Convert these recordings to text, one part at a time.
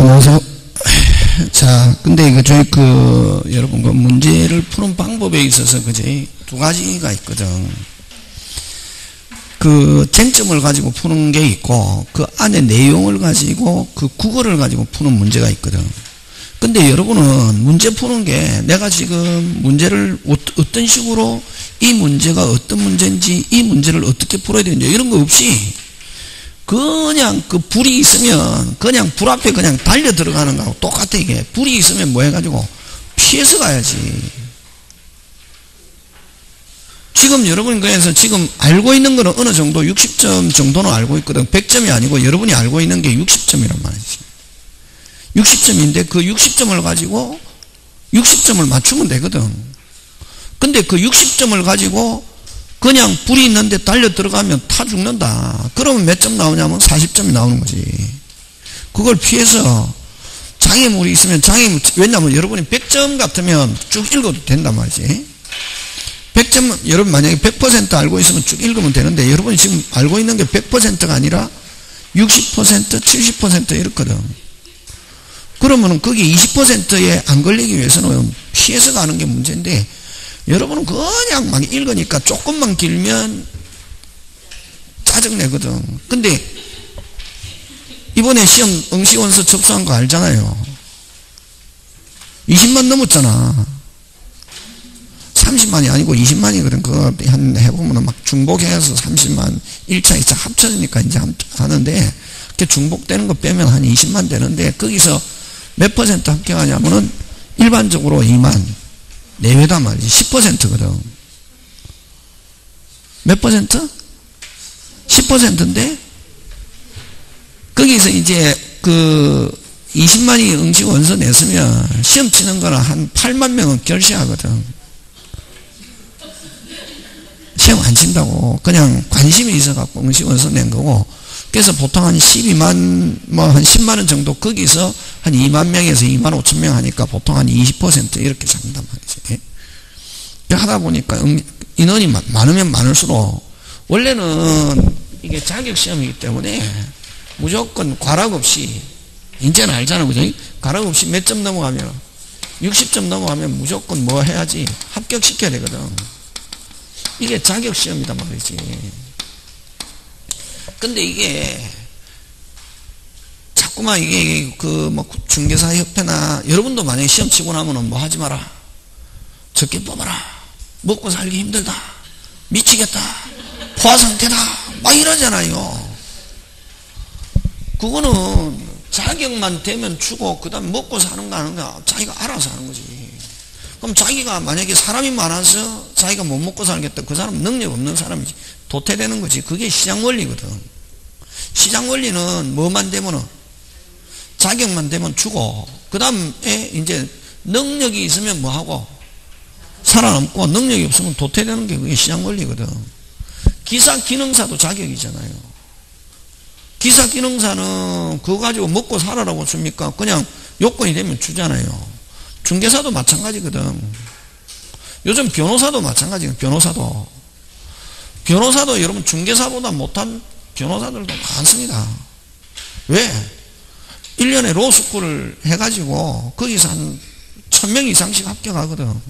안녕하세요. 자, 근데 이거 저희 여러분 문제를 푸는 방법에 있어서 그제 두 가지가 있거든. 쟁점을 가지고 푸는 게 있고, 그 안에 내용을 가지고 국어를 가지고 푸는 문제가 있거든. 근데 여러분은 문제 푸는 게 내가 지금 문제를 어떤 식으로 이 문제가 어떤 문제인지 이 문제를 어떻게 풀어야 되는지 이런 거 없이 그냥 불이 있으면 그냥 불 앞에 그냥 달려 들어가는 거하고 똑같아. 이게 불이 있으면 뭐 해가지고 피해서 가야지. 지금 여러분이 그래서 지금 알고 있는 거는 어느 정도 60점 정도는 알고 있거든. 100점이 아니고 여러분이 알고 있는 게 60점이란 말이지. 60점인데 그 60점을 가지고 60점을 맞추면 되거든. 근데 그 60점을 가지고 그냥 불이 있는데 달려 들어가면 타 죽는다. 그러면 몇 점 나오냐면 40점이 나오는 거지. 그걸 피해서 장애물이 있으면 왜냐면 여러분이 100점 같으면 쭉 읽어도 된단 말이지. 100점, 여러분 만약에 100% 알고 있으면 쭉 읽으면 되는데 여러분이 지금 알고 있는 게 100%가 아니라 60%, 70% 이렇거든. 그러면은 거기 20%에 안 걸리기 위해서는 피해서 가는 게 문제인데 여러분은 그냥 막 읽으니까 조금만 길면 짜증내거든. 근데 이번에 시험 응시원서 접수한 거 알잖아요. 20만 넘었잖아. 30만이 아니고 20만이거든. 그거 한 해보면 막 중복해서 30만 1차 2차 합쳐지니까 이제 하는데 그렇게 중복되는 거 빼면 한 20만 되는데 거기서 몇 퍼센트 합격하냐면은 일반적으로 2만 내외단 말이지. 10%거든. 몇 퍼센트? 10%인데 거기서 이제 20만이 응시 원서 냈으면 시험 치는 거는 한 8만 명은 결시하거든. 시험 안 친다고 그냥 관심이 있어갖고 응시 원서 낸 거고, 그래서 보통 한 12만 한 10만 원 정도 거기서 한 2만 명에서 2만 5천 명 하니까 보통 한 20% 이렇게 잡는단 말이지. 하다 보니까 인원이 많으면 많을수록 원래는 이게 자격시험이기 때문에 무조건 과락 없이, 이제는 알잖아, 그죠? 과락 없이 몇 점 넘어가면 60점 넘어가면 무조건 뭐 해야지 합격시켜야 되거든. 이게 자격시험이단 말이지. 근데 이게 자꾸만 이게 중개사 협회나 여러분도 만약에 시험 치고 나면은 뭐 하지 마라, 적게 뽑아라, 먹고 살기 힘들다, 미치겠다, 포화 상태다 막 이러잖아요. 그거는 자격만 되면 주고 그 다음 먹고 사는 거 하는 거 자기가 알아서 하는 거지. 그럼 자기가 만약에 사람이 많아서 자기가 못 먹고 살겠다, 그 사람 능력 없는 사람이지. 도태되는 거지. 그게 시장 원리거든. 시장 원리는 뭐만 되면은 자격만 되면 주고 그 다음에 이제 능력이 있으면 뭐 하고 살아남고, 능력이 없으면 도태되는 게 그게 시장 원리거든. 기사 기능사도 자격이잖아요. 기사 기능사는 그거 가지고 먹고 살아라고 줍니까? 그냥 요건이 되면 주잖아요. 중개사도 마찬가지거든. 요즘 변호사도 마찬가지거든. 변호사도 여러분 중개사보다 못한 변호사들도 많습니다. 왜? 1년에 로스쿨을 해가지고 거기서 한 1000명 이상씩 합격하거든.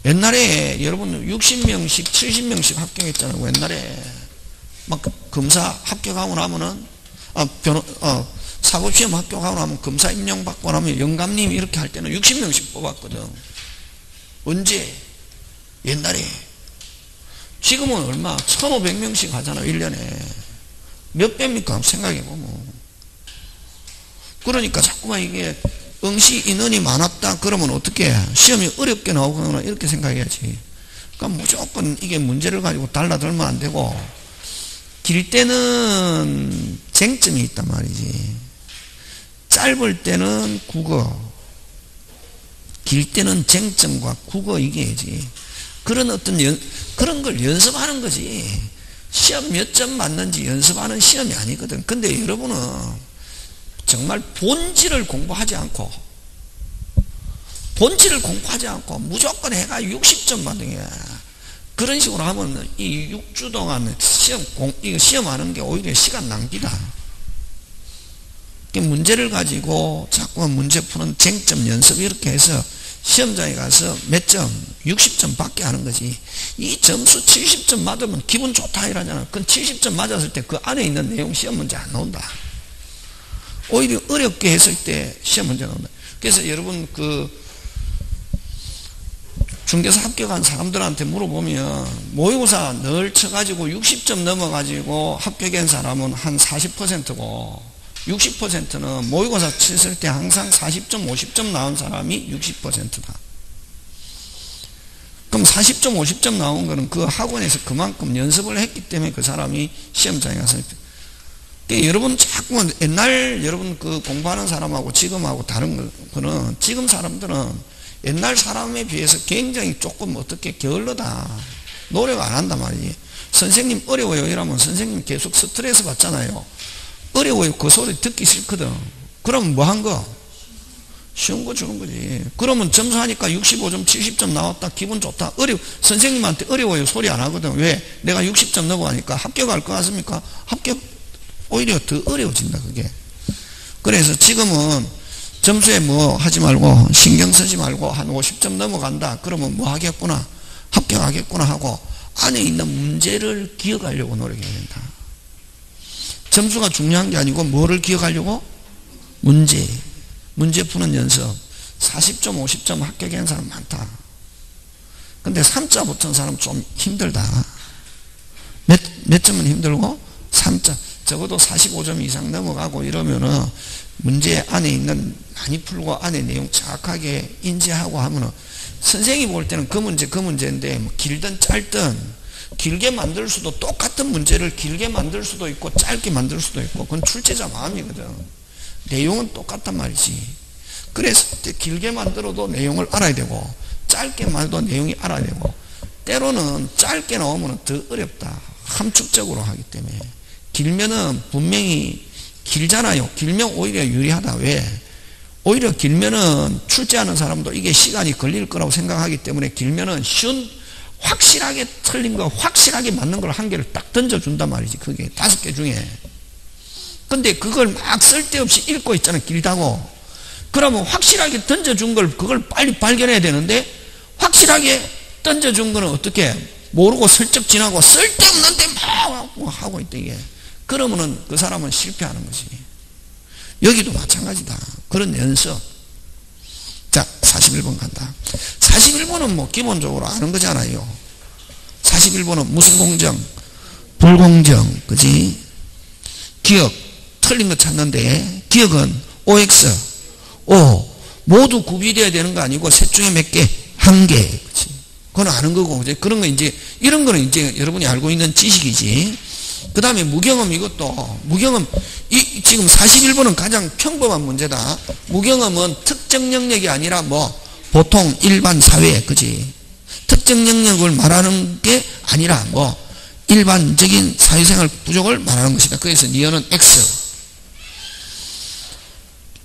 옛날에 여러분 60명씩 70명씩 합격했잖아요. 옛날에 막 검사 합격하고 나면은 사법시험 합격하고 나면 검사 임명받고 나면 영감님 이렇게 할 때는 60명씩 뽑았거든. 언제? 옛날에. 지금은 얼마? 1500명씩 하잖아. 1년에 몇 배입니까? 생각해보면. 그러니까 자꾸만 이게 응시 인원이 많았다 그러면 어떻게 시험이 어렵게 나오거나 이렇게 생각해야지. 그러니까 무조건 이게 문제를 가지고 달라들면 안 되고, 길 때는 쟁점이 있단 말이지. 짧을 때는 국어, 길 때는 쟁점과 국어 이게지. 그런 그런 걸 연습하는 거지. 시험 몇 점 맞는지 연습하는 시험이 아니거든. 근데 여러분은 정말 본질을 공부하지 않고 무조건 해가 60점 받는 거야. 그런 식으로 하면 이 6주 동안 시험하는 게 오히려 시간 낭비다. 문제를 가지고 자꾸만 문제 푸는 쟁점 연습 이렇게 해서 시험장에 가서 몇 점? 60점 받게 하는 거지. 이 점수 70점 맞으면 기분 좋다 이러잖아. 그건 70점 맞았을 때 그 안에 있는 내용 시험 문제 안 나온다. 오히려 어렵게 했을 때 시험 문제 나온다. 그래서 여러분 중개사 합격한 사람들한테 물어보면 모의고사 늘 쳐가지고 60점 넘어가지고 합격한 사람은 한 40%고 60%는 모의고사 쳤을 때 항상 40점 50점 나온 사람이 60%다. 그럼 40점 50점 나온 거는 그 학원에서 그만큼 연습을 했기 때문에 그 사람이 시험장에 가서 여러분 자꾸만 옛날 여러분 공부하는 사람하고 지금하고 다른 거는 지금 사람들은 옛날 사람에 비해서 굉장히 조금 어떻게 게을러다. 노력 안 한단 말이지. 선생님 어려워요 이러면 선생님 계속 스트레스 받잖아요. 어려워요 그 소리 듣기 싫거든. 그럼 뭐 한 거? 쉬운 거 주는 거지. 그러면 점수하니까 65점 70점 나왔다 기분 좋다. 선생님한테 어려워요 소리 안 하거든. 왜? 내가 60점 넘어가니까 합격할 것 같습니까? 합격 오히려 더 어려워진다 그게. 그래서 지금은 점수에 뭐 하지 말고 신경 쓰지 말고 한 50점 넘어간다 그러면 뭐 하겠구나 합격하겠구나 하고 안에 있는 문제를 기억하려고 노력해야 된다. 점수가 중요한 게 아니고 뭐를 기억하려고? 문제 푸는 연습. 40점 50점 합격한 사람 많다. 근데 3자 붙은 사람 좀 힘들다. 몇 점은 힘들고? 3자 적어도 45점 이상 넘어가고 이러면은 문제 안에 있는 많이 풀고 안에 내용 정확하게 인지하고 하면은 선생님이 볼 때는 그 문제인데 뭐 길든 짧든 길게 만들 수도 똑같은 문제를 길게 만들 수도 있고 짧게 만들 수도 있고 그건 출제자 마음이거든. 내용은 똑같단 말이지. 그래서 길게 만들어도 내용을 알아야 되고 짧게 만들어도 내용이 알아야 되고 때로는 짧게 나오면 더 어렵다. 함축적으로 하기 때문에 길면은 분명히 길잖아요. 길면 오히려 유리하다. 왜? 오히려 길면은 출제하는 사람도 이게 시간이 걸릴 거라고 생각하기 때문에 길면은 확실하게 틀린 거 확실하게 맞는 걸 한 개를 딱 던져준단 말이지. 그게 5개 중에. 근데 그걸 막 쓸데없이 읽고 있잖아 길다고. 그러면 확실하게 던져준 걸 그걸 빨리 발견해야 되는데 확실하게 던져준 거는 어떻게 모르고 슬쩍 지나고 쓸데없는데 막 하고 있다 이게. 그러면은 그 사람은 실패하는 거지. 여기도 마찬가지다. 그런 연습. 자 41번 간다. 41번은 뭐 기본적으로 아는 거잖아요. 41번은 무슨 공정? 불공정. 그지? 기억 틀린 거 찾는데 기억은 OX O 모두 구비되어야 되는 거 아니고 셋 중에 몇 개? 한 개. 그치? 그건 아는 거고 그런 거 이제 이런 거는 이제 여러분이 알고 있는 지식이지. 그 다음에 무경험 이것도 무경험 지금 41번은 가장 평범한 문제다. 무경험은 특정 영역이 아니라 뭐 보통 일반 사회 그지 특정 영역을 말하는 게 아니라 뭐 일반적인 사회생활 부족을 말하는 것이다. 그래서 니은은 X.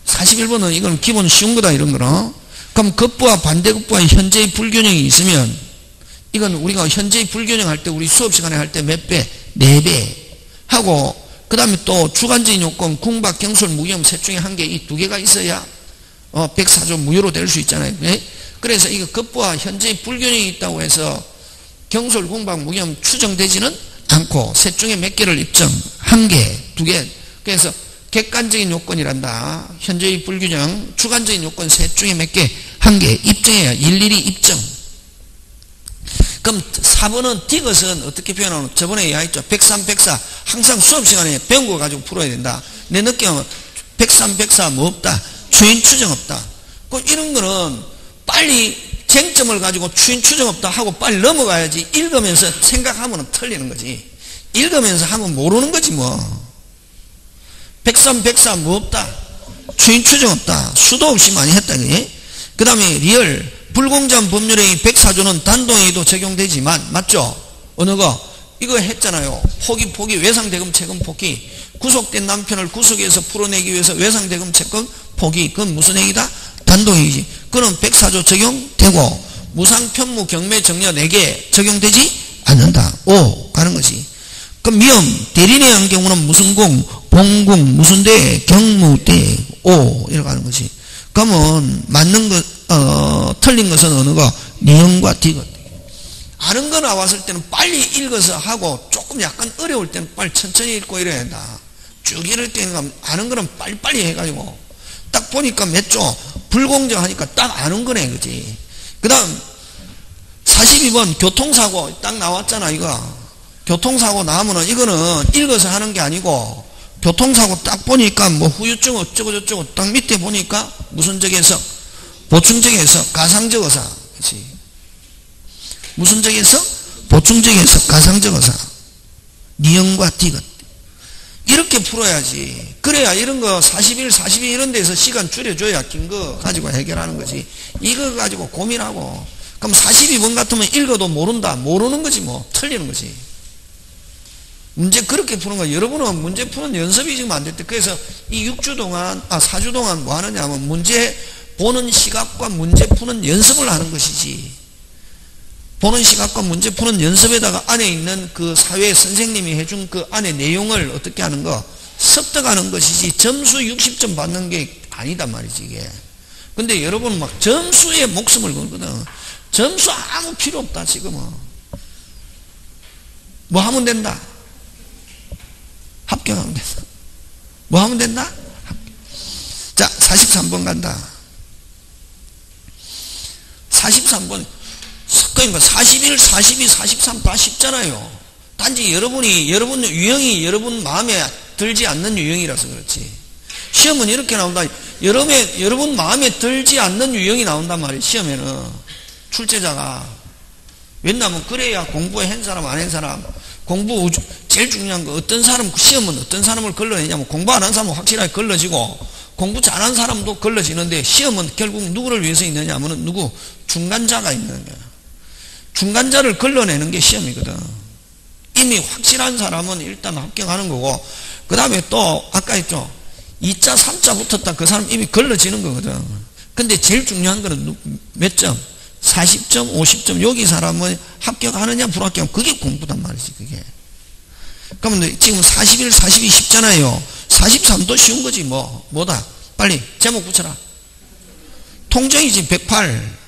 41번은 이건 기본 쉬운 거다 이런 거는. 그럼 급부와 반대급부와 현재의 불균형이 있으면 이건 우리가 현재의 불균형 할 때 우리 수업 시간에 할 때 몇 배? 4배 하고 그 다음에 또 주관적인 요건 궁박 경솔 무경 셋 중에 한 개 이 2개가 있어야 104조 무효로 될 수 있잖아요. 네? 그래서 이거 급부와 현재의 불균형이 있다고 해서 경솔 궁박 무경 추정되지는 않고 셋 중에 몇 개를 입증? 한 개, 2개. 그래서 객관적인 요건이란다. 현재의 불균형 주관적인 요건 셋 중에 몇 개? 한 개 입증해야 일일이 입증. 그럼 4번은 디귿은 어떻게 표현하노? 저번에 이야기했죠. 103, 104 항상 수업 시간에 배운 거 가지고 풀어야 된다. 내 느낌은 103, 104 뭐 없다? 추인 추정 없다. 이런 거는 빨리 쟁점을 가지고 추인 추정 없다 하고 빨리 넘어가야지. 읽으면서 생각하면 틀리는 거지. 읽으면서 하면 모르는 거지 뭐. 103, 104 뭐 없다? 추인 추정 없다. 수도 없이 많이 했다. 그 다음에 리얼 불공정 법률의 104조는 단독에도 적용되지만 맞죠? 어느 거? 이거 했잖아요. 포기 외상대금 채권 포기. 구속된 남편을 구속해서 풀어내기 위해서 외상대금 채권 포기. 그건 무슨 행위다? 단독행위지. 그건 104조 적용되고 무상 편무 경매 정려 4개 적용되지 않는다. 5 가는 거지. 그럼 미음, 대리인에 한 경우는 무슨 공, 봉궁, 무슨 대, 경무대, 오, 이렇게 하는 거지. 그러면 맞는 것, 틀린 것은 어느 거? 니은과 디귿. 아는 거 나왔을 때는 빨리 읽어서 하고 조금 약간 어려울 때는 빨리 천천히 읽고 이래야 한다. 쭉 이럴 때는 아는 거는 빨리빨리 해가지고 딱 보니까 몇 조 불공정하니까 딱 아는 거네, 그지? 그 다음 42번 교통사고 딱 나왔잖아. 이거 교통사고 나오면은 이거는 읽어서 하는 게 아니고 교통사고 딱 보니까 뭐 후유증 어쩌고저쩌고 딱 밑에 보니까 무슨적 해석, 보충적 해석, 가상적 의사, 그치? 무슨적 해석, 보충적 해석, 가상적 의사, 니은과 디귿. 이렇게 풀어야지. 그래야 이런 거 41, 42 이런 데서 시간 줄여줘야 긴 거 가지고 해결하는 거지. 이거 가지고 고민하고. 그럼 42번 같으면 읽어도 모른다. 모르는 거지 뭐. 틀리는 거지. 문제 그렇게 푸는 거야. 여러분은 문제 푸는 연습이 지금 안 됐대. 그래서 이 6주 동안, 4주 동안 뭐 하느냐 하면 문제 보는 시각과 문제 푸는 연습을 하는 것이지. 보는 시각과 문제 푸는 연습에다가 안에 있는 그 사회 선생님이 해준 그 안에 내용을 어떻게 하는 거? 습득하는 것이지 점수 60점 받는 게 아니단 말이지, 이게. 근데 여러분 막 점수에 목숨을 걸거든. 점수 아무 필요 없다, 지금은. 뭐 하면 된다? 합격하면 된다. 뭐 하면 된다? 합격. 자, 43번 간다. 43번. 그러니까 41, 42, 43 다 쉽잖아요. 단지 여러분 유형이 여러분 마음에 들지 않는 유형이라서 그렇지. 시험은 이렇게 나온다. 여러분 마음에 들지 않는 유형이 나온단 말이에요. 시험에는 출제자가. 왜냐하면 그래야 공부에 한 사람 안 한 사람, 공부 제일 중요한 거 어떤 사람, 시험은 어떤 사람을 걸러내냐면 공부 안 한 사람은 확실하게 걸러지고 공부 잘한 사람도 걸러지는데 시험은 결국 누구를 위해서 있느냐 하면 누구? 중간자가 있는 거야. 중간자를 걸러내는 게 시험이거든. 이미 확실한 사람은 일단 합격하는 거고, 그 다음에 또 아까 했죠. 2자 3자 붙었다. 그 사람 이미 걸러지는 거거든. 근데 제일 중요한 거는 몇 점? 40점 50점. 여기 사람은 합격하느냐 불합격, 그게 공부단 말이지, 그게. 그러면 지금 41, 42 쉽잖아요. 43도 쉬운 거지. 뭐다? 빨리 제목 붙여라. 통정이지. 108.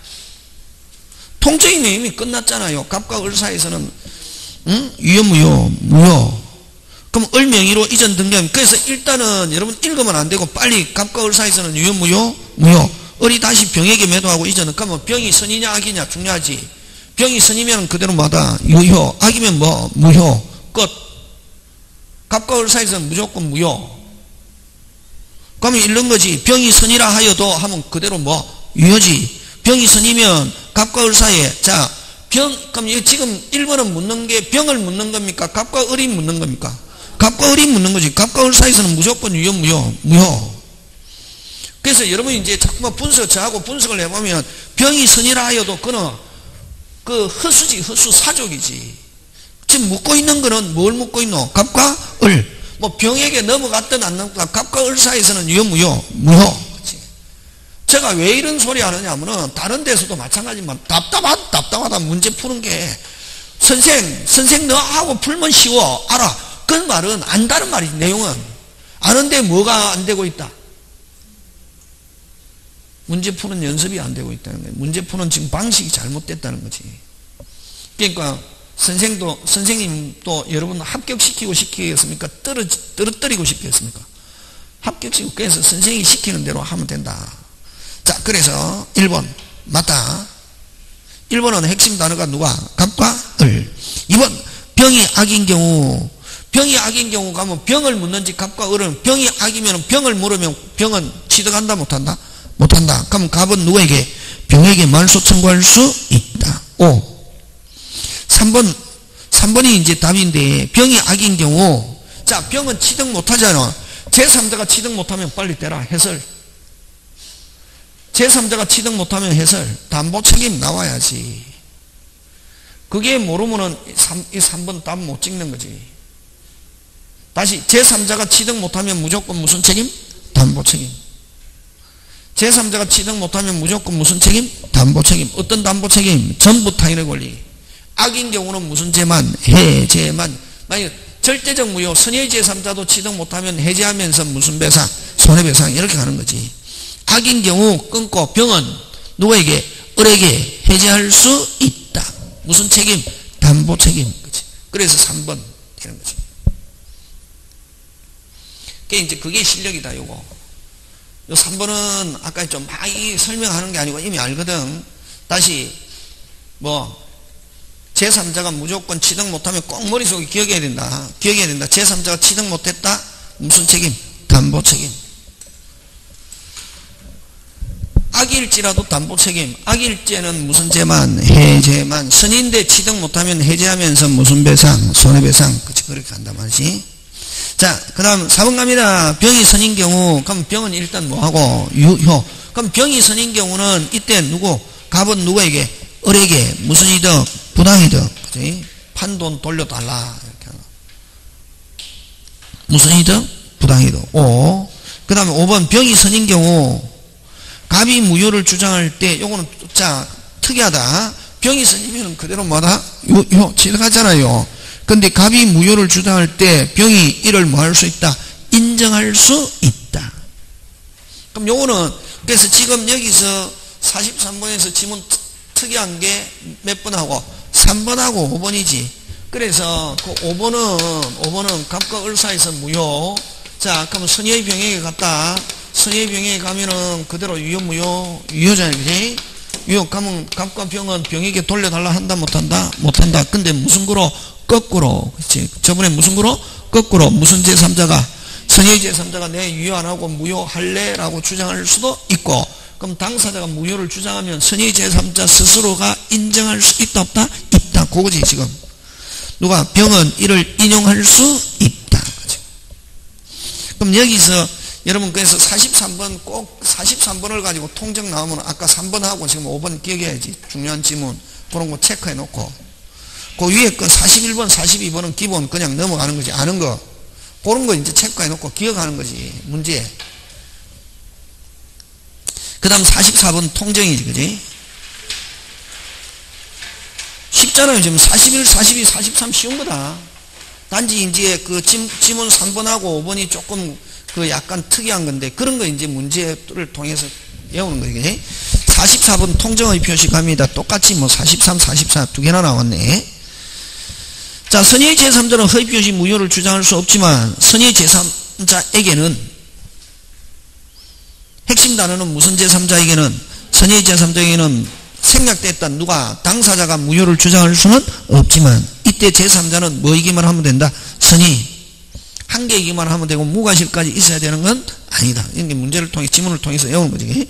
통정이면 이미 끝났잖아요. 갑과 을 사이에서는 유효, 무효. 그럼 을 명의로 이전 등경. 그래서 일단은 여러분 읽으면 안 되고 빨리 갑과 을 사이에서는 유효, 무효. 을이 다시 병에게 매도하고 이전은. 그러면 병이 선이냐 악이냐 중요하지. 병이 선이면 그대로 뭐다? 유효. 악이면 뭐? 무효. 끝. 갑과 을 사이에서는 무조건 무효. 그러면 이런 거지. 병이 선이라 하여도 하면 그대로 뭐? 유효지. 병이 선이면 갑과 을 사이에. 자, 그럼 지금 1번은 묻는 게 병을 묻는 겁니까? 갑과 을이 묻는 겁니까? 갑과 을이 묻는 거지. 갑과 을 사이에서는 무조건 유효, 무효. 그래서 여러분이 이제 자꾸만 저하고 분석을 해보면 병이 선이라 하여도 그는 그 허수지, 허수 사족이지. 지금 묻고 있는 거는 뭘 묻고 있노? 갑과 을. 뭐 병에게 넘어갔든 안 넘어갔든 갑과 을 사이에서는 유효, 무효. 제가 왜 이런 소리 하느냐 하면은 다른 데서도 마찬가지지만 답답하다 문제 푸는 게 선생 너하고 풀면 쉬워 알아. 그 말은 안다는 말이지. 내용은 아는데 뭐가 안 되고 있다? 문제 푸는 연습이 안 되고 있다는 거예요. 문제 푸는 지금 방식이 잘못됐다는 거지. 그러니까 선생님도 여러분 합격시키고 싶겠습니까? 떨어뜨리고 싶겠습니까? 합격시키고. 그래서 선생님이 시키는 대로 하면 된다. 자, 그래서 1번 맞다. 1번은 핵심 단어가 누가? 갑과 을. 2번 병이 악인 경우. 병이 악인 경우 가면 병을 묻는지 갑과 을은. 병이 악이면 병을 물으면 병은 취득한다 못한다? 못한다. 그럼 갑은 누구에게? 병에게 말소 청구할 수 있다. 5. 3번이 이제 답인데 병이 악인 경우. 자, 병은 취득 못하잖아. 제3자가 취득 못하면 빨리 대라. 해설. 제3자가 취득 못하면 해설. 담보 책임 나와야지. 그게 모르면은 이 3번 답 못 찍는 거지. 다시 제3자가 취득 못하면 무조건 무슨 책임? 담보 책임. 제3자가 취득 못하면 무조건 무슨 책임? 담보 책임. 어떤 담보 책임? 전부 타인의 권리. 악인 경우는 무슨 죄만? 해죄만. 만약 절대적 무효, 선의의 제3자도 취득 못하면 해제하면서 무슨 배상? 손해배상. 이렇게 가는 거지. 악인 경우 끊고 병은 누구에게? 을에게 해제할 수 있다. 무슨 책임? 담보 책임. 그치? 그래서 3번 되는 거지. 그게 실력이다, 요거. 요 3번은 아까 좀 많이 설명하는 게 아니고 이미 알거든. 다시, 제3자가 무조건 취득 못하면 꼭 머릿속에 기억해야 된다. 기억해야 된다. 제3자가 취득 못했다? 무슨 책임? 담보 책임. 악일지라도 담보 책임. 악일죄는 무슨 죄만? 해제만. 선인데 취득 못하면 해제하면서 무슨 배상? 손해배상. 그치, 그렇게 간단 말이지. 자, 그 다음 4번 갑니다. 병이 선인 경우, 그럼 병은 일단 뭐하고? 유효. 그럼 병이 선인 경우는 이때 누구? 갑은 누구에게? 을에게. 무슨 이득? 부당이득. 그치? 판돈 돌려달라. 이렇게 하는. 무슨 이득? 부당이득. 5. 그 다음에 5번 병이 선인 경우, 갑이 무효를 주장할 때, 요거는, 자, 특이하다. 병이 선이면 그대로 뭐다? 취득하잖아요. 근데 갑이 무효를 주장할 때, 병이 이를 뭐 할 수 있다? 인정할 수 있다. 그럼 요거는, 그래서 지금 여기서 43번에서 지문 특이한 게 몇 번 하고? 3번하고 5번이지. 그래서 그 5번은 갑과 을 사이에서 무효. 자, 그러면 선의의 병에게 갔다. 선의의 병에 가면은 그대로 유효, 무효, 유효잖아요. 그지? 유효 가면 갑과 병은 병에게 돌려달라 한다, 못한다? 못한다. 근데 무슨 구로? 거꾸로. 그치? 저번에 무슨 구로? 거꾸로. 무슨 제3자가? 선의의 제3자가 내 유효 안 하고 무효할래? 라고 주장할 수도 있고, 그럼 당사자가 무효를 주장하면 선의의 제3자 스스로가 인정할 수 있다, 없다? 있다. 그거지, 지금. 누가? 병은 이를 인용할 수 있다. 그치? 그럼 여기서 여러분, 그래서 43번 꼭 43번을 가지고 통정 나오면 아까 3번하고 지금 5번 기억해야지. 중요한 지문. 그런 거 체크해 놓고. 그 위에 거 41번, 42번은 기본 그냥 넘어가는 거지. 아는 거. 그런 거 이제 체크해 놓고 기억하는 거지. 문제. 그 다음 44번 통정이지. 그지? 쉽잖아요. 지금 41, 42, 43 쉬운 거다. 단지 이제 그 지문 3번하고 5번이 조금 그 약간 특이한 건데 그런 거 이제 문제를 통해서 외우는 거지. 44번 통정의 표시 갑니다. 똑같이 뭐 43, 44 두 개나 나왔네. 자, 선의의 제3자는 허위 표시 무효를 주장할 수 없지만 선의의 제3자에게는 핵심 단어는 무슨 제3자에게는 선의의 제3자에게는 생략됐다. 누가? 당사자가 무효를 주장할 수는 없지만 이때 제3자는 뭐이기만 하면 된다? 선의. 한 개이기만 하면 되고 무과실까지 있어야 되는 건 아니다. 이게 문제를 통해 지문을 통해서 외우는 거지.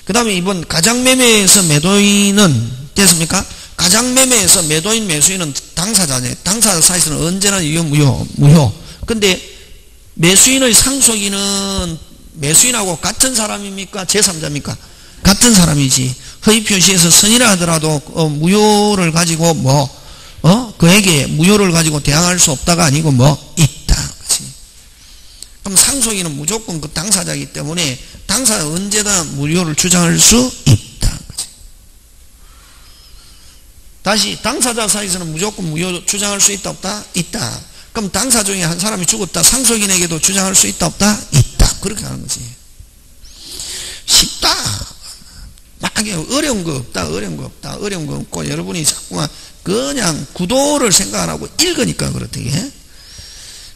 그 다음에 이번 가장매매에서 매도인은 됐습니까? 가장매매에서 매도인 매수인은 당사자네. 당사자 사이에서는 언제나 유효, 무효. 근데 매수인의 상속인은 매수인하고 같은 사람입니까? 제3자입니까? 같은 사람이지. 허위 표시에서 선이라 하더라도 무효를 가지고 그에게 무효를 가지고 대항할 수 없다가 아니고 있다. 그치? 그럼 상속인은 무조건 그 당사자이기 때문에 당사자 언제나 무효를 주장할 수 있다. 그치? 다시 당사자 사이에서는 무조건 무효 주장할 수 있다, 없다? 있다. 그럼 당사 중에 한 사람이 죽었다. 상속인에게도 주장할 수 있다, 없다? 있다. 그렇게 하는 거지. 쉽다. 어려운 거 없다, 어려운 거 없다, 어려운 거 없고, 여러분이 자꾸만 그냥 구도를 생각 안 하고 읽으니까 그렇대게.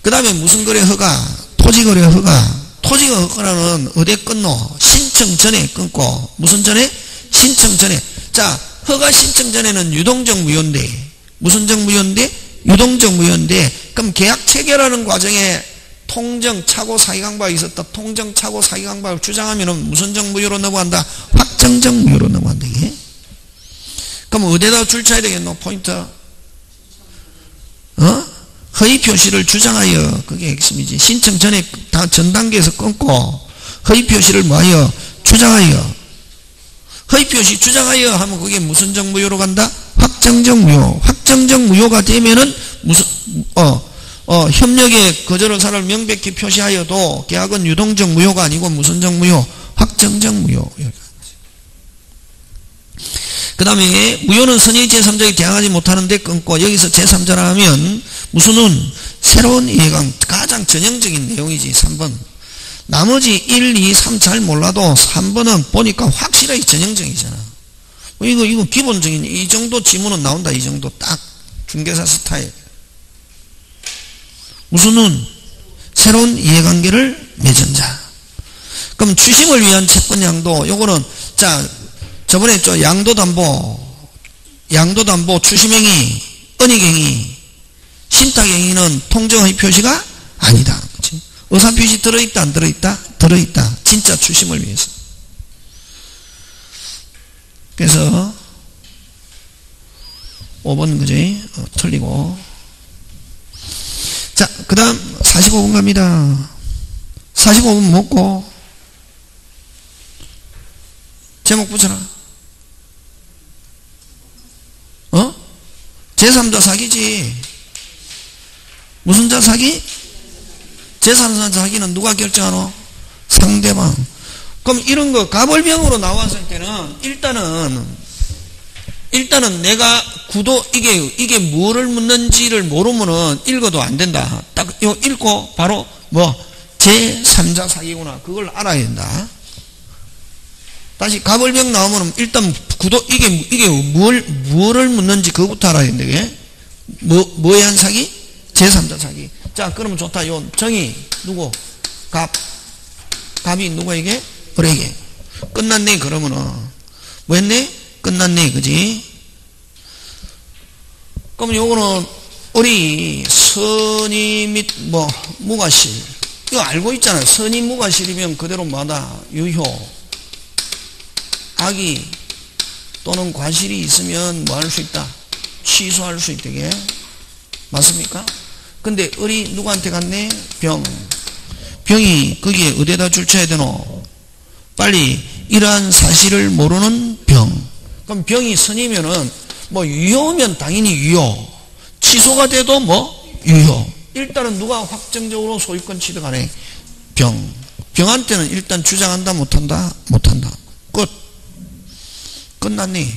그 다음에 무슨 거래 허가? 토지거래 허가. 토지거래 허가는 어디에 끊노? 신청 전에 끊고, 무슨 전에? 신청 전에. 자, 허가 신청 전에는 유동적 무효인데, 무슨 적 무효인데? 유동적 무효인데, 그럼 계약 체결하는 과정에 통정 착오 사기강박이 있었다. 통정 착오 사기강박을 주장하면은 무슨 적 무효로 넘어간다? 확정적 무효로 넘어간다. 이게. 그럼 어디에다 줄 쳐야 되겠노? 포인트. 허위 표시를 주장하여. 그게 핵심이지. 신청 전에 전 단계에서 끊고 허위 표시를 뭐하여? 주장하여. 허위 표시 주장하여 하면 그게 무슨 적 무효로 간다? 확정적 무효. 확정적 무효가 되면은 무슨 협력에 거절한 사람을 명백히 표시하여도 계약은 유동적 무효가 아니고 무슨 적 무효? 확정적 무효. 그 다음에 무효는 선의 제3자에게 대항하지 못하는데 끊고, 여기서 제3자라 하면 무슨 운? 새로운 이해관 가장 전형적인 내용이지 3번. 나머지 1, 2, 3 잘 몰라도 3번은 보니까 확실하게 전형적이잖아. 이거 기본적인 이 정도 지문은 나온다. 이 정도 딱 중개사 스타일. 무슨은 새로운 이해관계를 맺은 자. 그럼 추심을 위한 채권양도 요거는 자 저번에 저 양도담보 추심행위 은닉행위 신탁행위는 통정의 표시가 아니다. 그치? 의사표시 들어있다 안 들어있다? 들어있다. 진짜 추심을 위해서. 그래서 5번 그지? 틀리고. 자, 그 다음 45분 갑니다. 45분 먹고 제목 붙여라. 제3자 사기지. 무슨 자 사기? 제3자 사기는 누가 결정하노? 상대방. 그럼 이런 거 가벌병으로 나왔을 때는 일단은 내가 구도 이게 뭐를 묻는지를 모르면은 읽어도 안 된다. 딱 이거 읽고 바로 제3자 사기구나. 그걸 알아야 된다. 다시 가벌병 나오면 일단 구도 이게 뭐를 묻는지 그거부터 알아야 된다. 이게 뭐에 한 사기? 제3자 사기. 자, 그러면 좋다. 요 정의 누구? 갑이 누구에게? 을에게. 끝났네. 그러면은 뭐 했네? 끝났네. 그지? 그럼 요거는 을이 선의 및 무과실. 이거 알고 있잖아요. 선의 무과실이면 그대로 뭐다? 유효. 악의 또는 과실이 있으면 뭐 할 수 있다? 취소할 수 있다게. 맞습니까? 근데 을이 누구한테 갔네? 병이 거기에 어디에다 줄쳐야 되노? 빨리 이러한 사실을 모르는 병. 그럼 병이 선이면은 유효면 당연히 유효. 취소가 돼도 유효. 일단은 누가 확정적으로 소유권 취득하네? 병한테는 일단 주장한다 못한다? 못한다. 끝. 끝났니?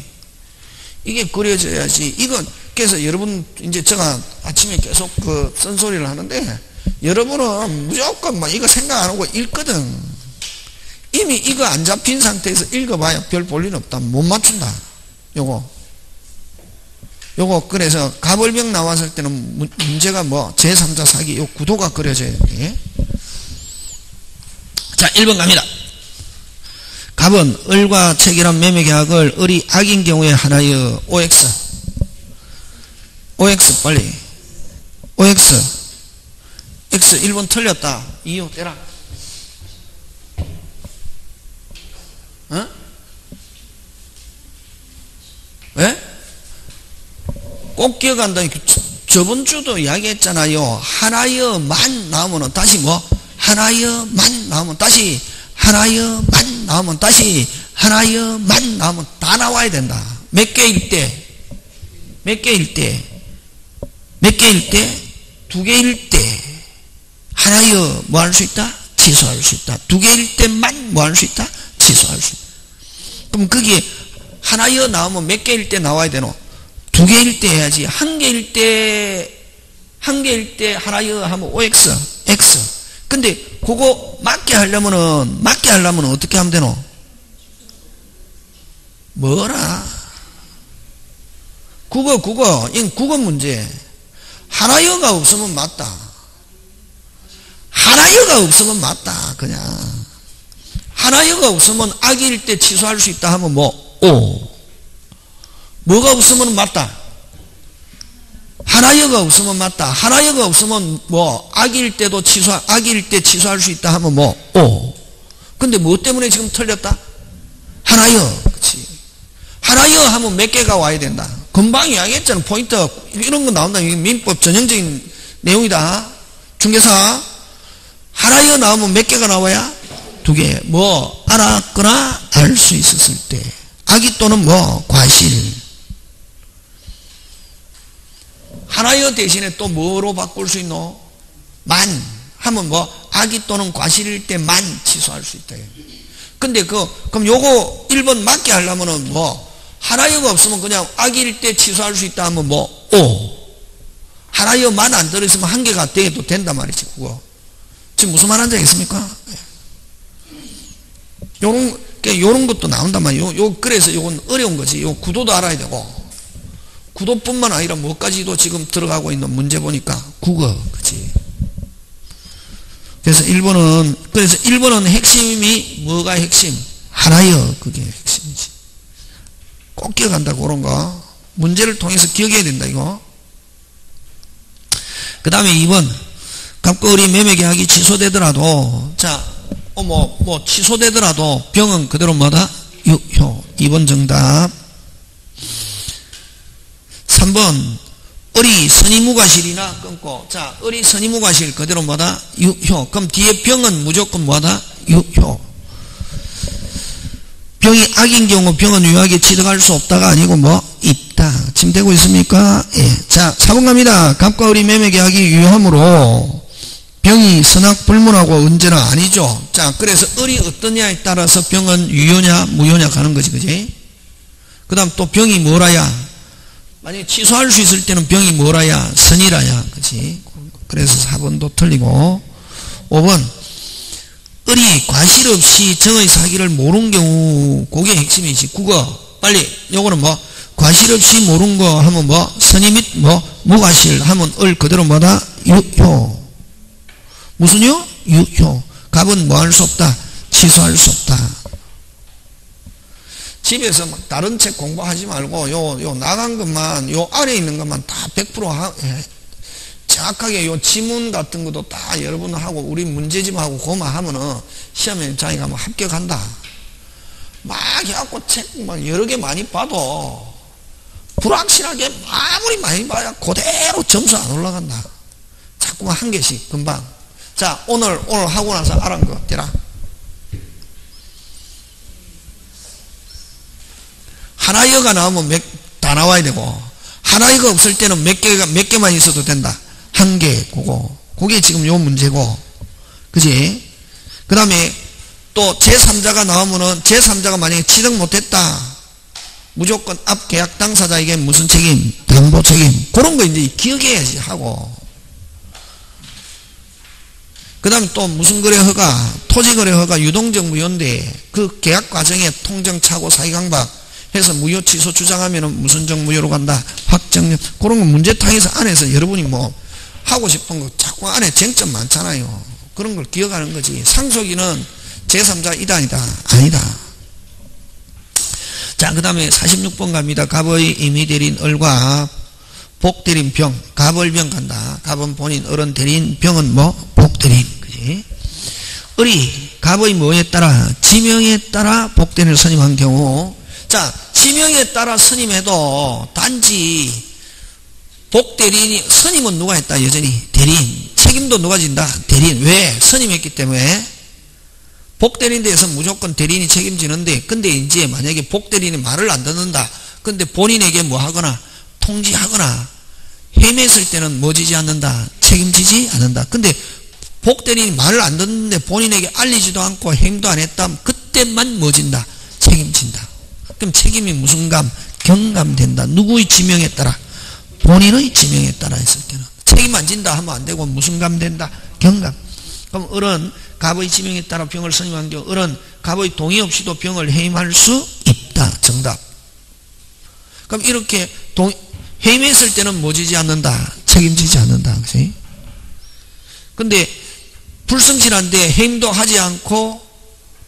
이게 그려져야지. 그래서 여러분 이제 제가 아침에 계속 쓴소리를 하는데 여러분은 무조건 이거 생각 안 하고 읽거든. 이미 이거 안 잡힌 상태에서 읽어봐야 별 볼 일 없다. 못 맞춘다. 요거 그래서 가벌병 나왔을 때는 문제가 제3자 사기 요 구도가 그려져야 돼. 자, 1번 갑니다. 갑은 을과 체결한 매매계약을 을이 악인 경우에 하나여 OX 빨리 OX X 1번 틀렸다. 이유 떼라. 왜? 꼭 기억한다. 저번 주도 이야기했잖아요. 하나여만 나오면 다시 하나여만 나오면 다시 하나여만 나오면 다시 하나여만 나오면 다 나와야 된다. 몇 개일 때? 두 개일 때 하나여 뭐 할 수 있다? 취소할 수 있다. 두 개일 때만 뭐 할 수 있다? 취소할 수 있다. 그럼 거기에 하나여 나오면 몇 개일 때 나와야 되노? 두 개일 때 해야지. 한 개일 때 하나여 하면 OX, X. 근데 그거 맞게 하려면은 어떻게 하면 되노? 뭐라? 이건 국어 문제. 하나여가 없으면 맞다. 하나여가 없으면 맞다. 그냥. 하나여가 없으면 악일 때 취소할 수 있다 하면 O. 뭐가 없으면 맞다. 하나여가 없으면 맞다. 하나여가 없으면 악일 때 취소할 수 있다 하면 O. 근데 뭐 때문에 지금 틀렸다? 하나여. 그치. 하나여 하면 몇 개가 와야 된다. 금방 이야기했잖아. 포인트. 이런 거 나온다. 이게 민법 전형적인 내용이다. 중개사. 하나여 나오면 몇 개가 나와야? 두 개. 알았거나 알 수 있었을 때. 악의 또는 과실. 하나여 대신에 또 뭐로 바꿀 수 있노? 만 하면 악의 또는 과실일 때만 취소할 수 있다. 근데 그럼 요거 1번 맞게 하려면은 하나여가 없으면 그냥 악일 때 취소할 수 있다 하면 O. 하라이어만 안 들어있으면 한 개가 돼도 된단 말이지. 그거 지금 무슨 말 하는지 알겠습니까? 요런 것도 나온단 말이에요. 그래서 요건 어려운 거지. 요 구도도 알아야 되고, 구도뿐만 아니라 뭐까지도 지금 들어가고 있는 문제 보니까 국어, 그치? 그래서 1번은 핵심이 뭐가 핵심? 하라이어, 그게 핵심이지. 꼭 기억한다고, 그런 거. 문제를 통해서 기억해야 된다, 이거. 그 다음에 2번. 갑거리 매매계약이 취소되더라도, 자, 취소되더라도 병은 그대로 뭐다? 유효. 2번 정답. 3번. 을이 선의무과실이나 끊고, 자, 을이 선의무과실 그대로 뭐다? 유효. 그럼 뒤에 병은 무조건 뭐다? 유효. 병이 악인 경우 병은 유효하게 취득할 수 없다가 아니고 뭐? 있다. 지금 되고 있습니까? 예. 자, 4번 갑니다. 갑과 을이 매매계약이 유효하므로 병이 선악불문하고 언제나 아니죠. 자, 그래서 을이 어떠냐에 따라서 병은 유효냐 무효냐 가는 거지, 그지? 그 다음 또 병이 뭐라야? 만약에 취소할 수 있을 때는 병이 뭐라야? 선이라야, 그지? 그래서 4번도 틀리고. 5번. 을이 과실 없이 정의 사기를 모르는 경우, 그게 핵심이지. 국어. 빨리. 요거는 뭐? 과실 없이 모르는 거 하면 뭐? 선의 및 뭐? 무과실 하면 을 그대로 뭐다? 유효. 무슨요? 유효. 갑은 뭐 할 수 없다? 취소할 수 없다. 집에서 막 다른 책 공부하지 말고 요 나간 것만, 요 아래에 있는 것만 다 100% 정확하게 요 지문 같은 것도 다 여러분 하고 우리 문제집 하고 그거만 하면은 시험에 자기가 뭐 합격한다. 막 해갖고 책 막 여러 개 많이 봐도 불확실하게 아무리 많이 봐야 그대로 점수 안 올라간다. 자꾸만 한 개씩 금방. 자, 오늘 하고 나서 알은 거 되라. 하나여가 나오면 다 나와야 되고, 하나여가 없을 때는 몇 개만 있어도 된다. 한 개, 그게 지금 요 문제고, 그지? 그 다음에 또 제3자가 나오면은, 제3자가 만약에 취득 못했다. 무조건 앞 계약 당사자에게 무슨 책임? 담보 책임. 그런 거 이제 기억해야지 하고. 그 다음에 또 무슨 거래 허가? 토지 거래 허가 유동적 무효인데, 그 계약 과정에 통정 착오 사기강박 해서 무효 취소 주장하면은 무슨 정 무효로 간다? 확정력. 그런 거 문제탕에서 안에서 여러분이 뭐 하고 싶은 거 자꾸 안에 쟁점 많잖아요. 그런 걸 기억하는 거지. 상속인은 제3자 이단이다. 아니다. 자, 그 다음에 46번 갑니다. 갑의 임의 대리인 을과 복 대리인 병. 갑을병 간다. 갑은 본인, 을은 대리인, 병은 뭐? 복 대리인. 그지? 을이 갑의 뭐에 따라? 지명에 따라 복 대리인을 선임한 경우, 자, 지명에 따라 선임해도 단지 복대리인이, 선임은 누가 했다? 여전히 대리인. 책임도 누가 진다? 대리인. 왜? 선임했기 때문에. 복대리인에 대해서 무조건 대리인이 책임지는데, 근데 이제 만약에 복대리인이 말을 안 듣는다. 근데 본인에게 뭐 하거나 통지하거나 헤맸을 때는 뭐 지지 않는다? 책임지지 않는다. 근데 복대리인이 말을 안 듣는데 본인에게 알리지도 않고 행도 안 했다. 그때만 뭐 진다? 책임진다. 그럼 책임이 무슨 감? 경감된다. 누구의 지명에 따라? 본인의 지명에 따라 했을 때는. 책임 안 진다 하면 안 되고 무슨 감 된다? 경감. 그럼 을은 갑의 지명에 따라 병을 선임한 경우 을은 갑의 동의 없이도 병을 해임할 수 있다. 정답. 그럼 이렇게 해임했을 때는 뭐 지지 않는다? 책임지지 않는다. 그치? 근데 불성실한데 해임도 하지 않고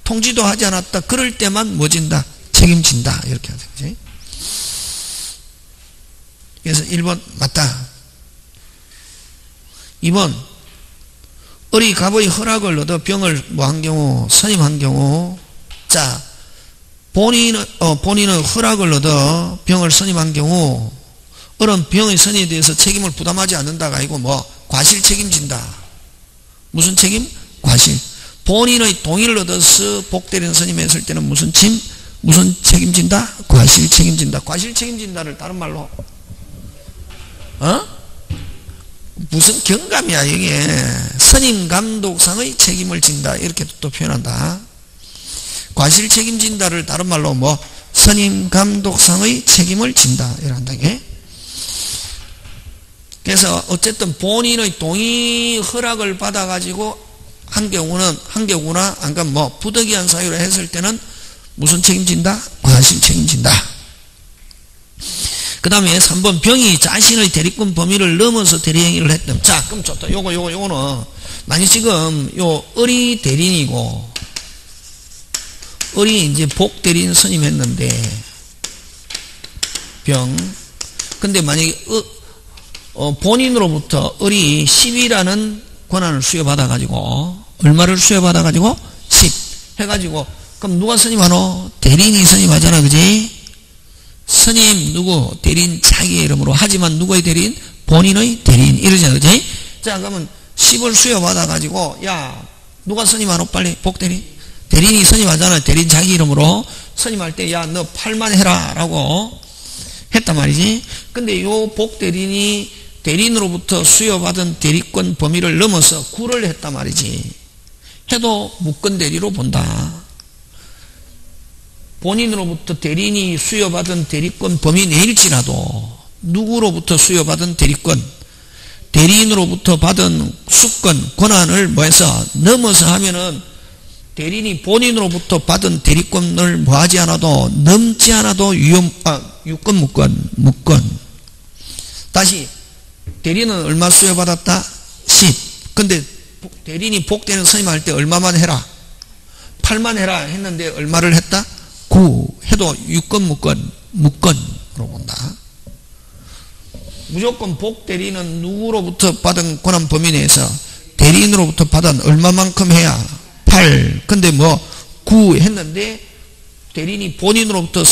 통지도 하지 않았다. 그럴 때만 뭐 진다? 책임진다. 이렇게 하죠. 그치? 그래서 1번 맞다. 2번 을이 갑의 허락을 얻어 병을 뭐 한 경우, 선임한 경우, 자, 본인은 허락을 얻어 병을 선임한 경우, 을은 병의 선임에 대해서 책임을 부담하지 않는다가 아니고 뭐 과실 책임진다. 무슨 책임? 과실. 본인의 동의를 얻어서 복대리인 선임했을 때는 무슨 책임진다? 과실 책임진다. 과실 책임진다를 다른 말로 무슨 경감이야 이게. 선임 감독상의 책임을 진다 이렇게 또 표현한다. 과실 책임진다를 다른 말로 뭐 선임 감독상의 책임을 진다 이렇게 한다. 이게 그래서 어쨌든 본인의 동의 허락을 받아가지고 한 경우나 그러니까 뭐 부득이한 사유로 했을 때는 무슨 책임진다? 과실 책임진다. 그 다음에 3번 병이 자신의 대리권 범위를 넘어서 대리행위를 했다. 자, 그럼 좋다. 요거는 만약 지금 요 어리 대리인이고 어리 이제 복 대리인 선임했는데 근데 만약에 본인으로부터 어리 10이라는 권한을 수여받아가지고 얼마를 수여받아가지고 10 해가지고 그럼 누가 선임하노? 대리인이 선임하잖아, 그지? 선임 누구? 대리인 자기 이름으로. 하지만 누구의 대리인? 본인의 대리인 이러잖아, 그지? 자, 그러면 10을 수여받아가지고 야 누가 선임하노? 빨리 복대리 대리인이 선임하잖아. 대리인 자기 이름으로 선임할 때 야 너 8만 해라 라고 했단 말이지. 근데 요 복대리인이 대리인으로부터 수여받은 대리권 범위를 넘어서 9를 했단 말이지. 해도 무건대리로 본다. 본인으로부터 대리인이 수여받은 대리권 범위 내일지라도 누구로부터 수여받은 대리권, 대리인으로부터 받은 수권, 권한을 뭐해서 넘어서 하면은 대리인이 본인으로부터 받은 대리권을 뭐하지 않아도 넘지 않아도 유권, 무권. 다시 대리인은 얼마 수여받았다? 10. 근데 대리인이 복대리인 선임할 때 얼마만 해라? 8만 해라 했는데 얼마를 했다? 9 해도 유권, 무권으로 본다. 무조건 복대리인은 누구로부터 받은 권한 범위 내에서 대리인으로부터 받은 얼마만큼 해야 8. 근데 뭐 9 했는데 대리인이 본인으로부터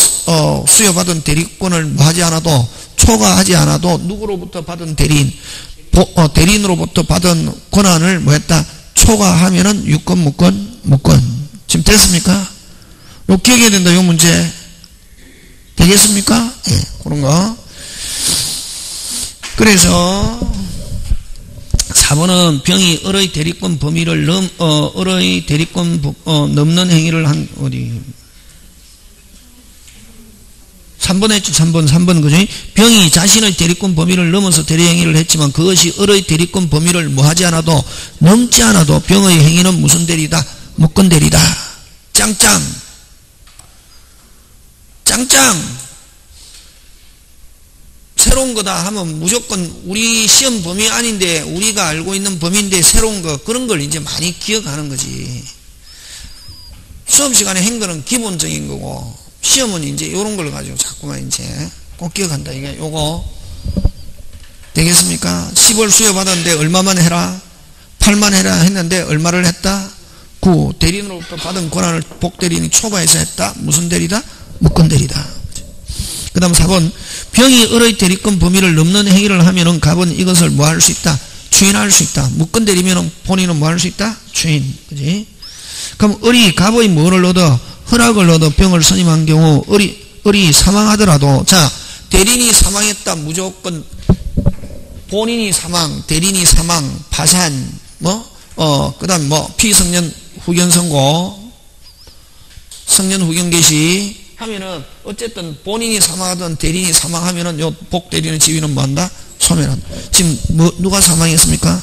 수여받은 대리권을 뭐 하지 않아도 초과하지 않아도 누구로부터 받은 대리인으로부터 받은 권한을 뭐 했다? 초과하면은 유권, 무권. 지금 됐습니까? 요 기억해야 된다, 요 문제. 되겠습니까? 예, 그런 거. 그래서 4번은 병이 을의 대리권 범위를 을의 대리권 넘는 행위를 한, 어디? 3번 했죠, 3번, 그죠? 병이 자신의 대리권 범위를 넘어서 대리 행위를 했지만 그것이 을의 대리권 범위를 뭐 하지 않아도 넘지 않아도 병의 행위는 무슨 대리다? 무권 대리다. 짱짱. 새로운 거다 하면 무조건 우리 시험 범위 아닌데 우리가 알고 있는 범위인데 새로운 거 그런 걸 이제 많이 기억하는 거지. 수업 시간에 한 거는 기본적인 거고 시험은 이제 이런 걸 가지고 자꾸만 이제 꼭 기억한다. 이게 요거 되겠습니까? 10을 수여받았는데 얼마만 해라? 8만 해라 했는데 얼마를 했다? 9. 대리인으로부터 받은 권한을 복대리인이 초과해서 했다. 무슨 대리다? 무권 대리다. 그 다음 4번 병이 을의 대리권 범위를 넘는 행위를 하면은 갑은 이것을 뭐 할 수 있다? 추인할 수 있다. 무권 대리면은 본인은 뭐 할 수 있다? 추인. 그지? 그럼 을이 갑의 뭐를 얻어? 허락을 얻어 병을 선임한 경우 을이 사망하더라도 자 대리인이 사망했다. 무조건 본인이 사망, 대리인이 사망, 파산 그 다음 피성년 후견 선고, 성년 후견 개시 하면은 어쨌든 본인이 사망하든 대리인이 사망하면은 요 복대리인의 지위는 뭐 한다? 소멸한다. 지금 누가 사망했습니까?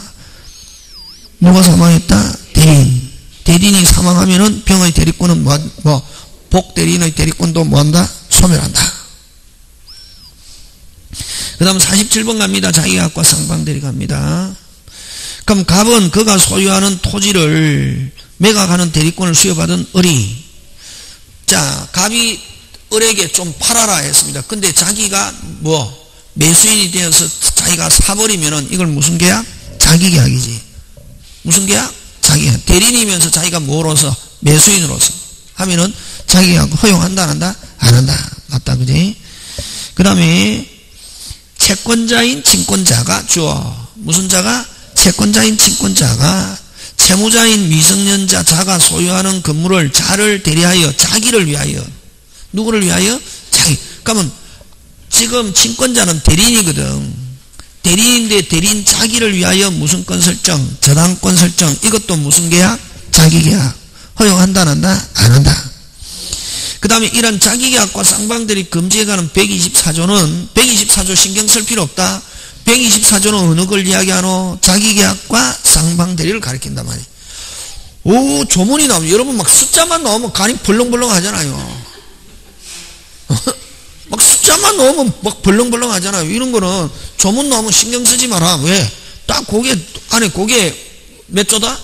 누가 사망했다? 대리인. 대리인이 사망하면은 병의 대리권은 복대리인의 대리권도 뭐 한다? 소멸한다. 그 다음 47번 갑니다. 자기각과 상방대리 갑니다. 그럼 갑은 그가 소유하는 토지를 매각하는 대리권을 수여받은 을이 자 갑이 을에게 좀 팔아라 했습니다. 근데 자기가 매수인이 되어서 자기가 사버리면은 이걸 무슨 계약? 자기계약이지. 무슨 계약? 자기계약. 대리인이면서 자기가 뭐로서? 매수인으로서 하면은 자기계약 허용한다 안 한다? 안 한다. 맞다 그지? 그 다음에 채권자인 친권자가 주어. 무슨 자가? 채권자인 친권자가 채무자인 미성년자 자가 소유하는 건물을 자를 대리하여 자기를 위하여 누구를 위하여? 자기. 그러면 지금 친권자는 대리인이거든. 대리인인데 대리인 자기를 위하여 무슨 권 설정? 저당권 설정. 이것도 무슨 계약? 자기계약. 허용한다 안 한다? 안 한다. 그 다음에 이런 자기계약과 쌍방대리 금지에 관한 124조는 124조 신경 쓸 필요 없다. 124조는 어느 걸 이야기하노? 자기계약과 쌍방대리를 가리킨단 말이에요. 오, 조문이 나오면 여러분 막 숫자만 나오면 간이 벌렁벌렁 하잖아요. 막 숫자만 나오면 막 벌렁벌렁 하잖아요. 이런 거는 조문 나오면 신경 쓰지 마라. 왜? 딱 고개 안에 고개 몇 조다?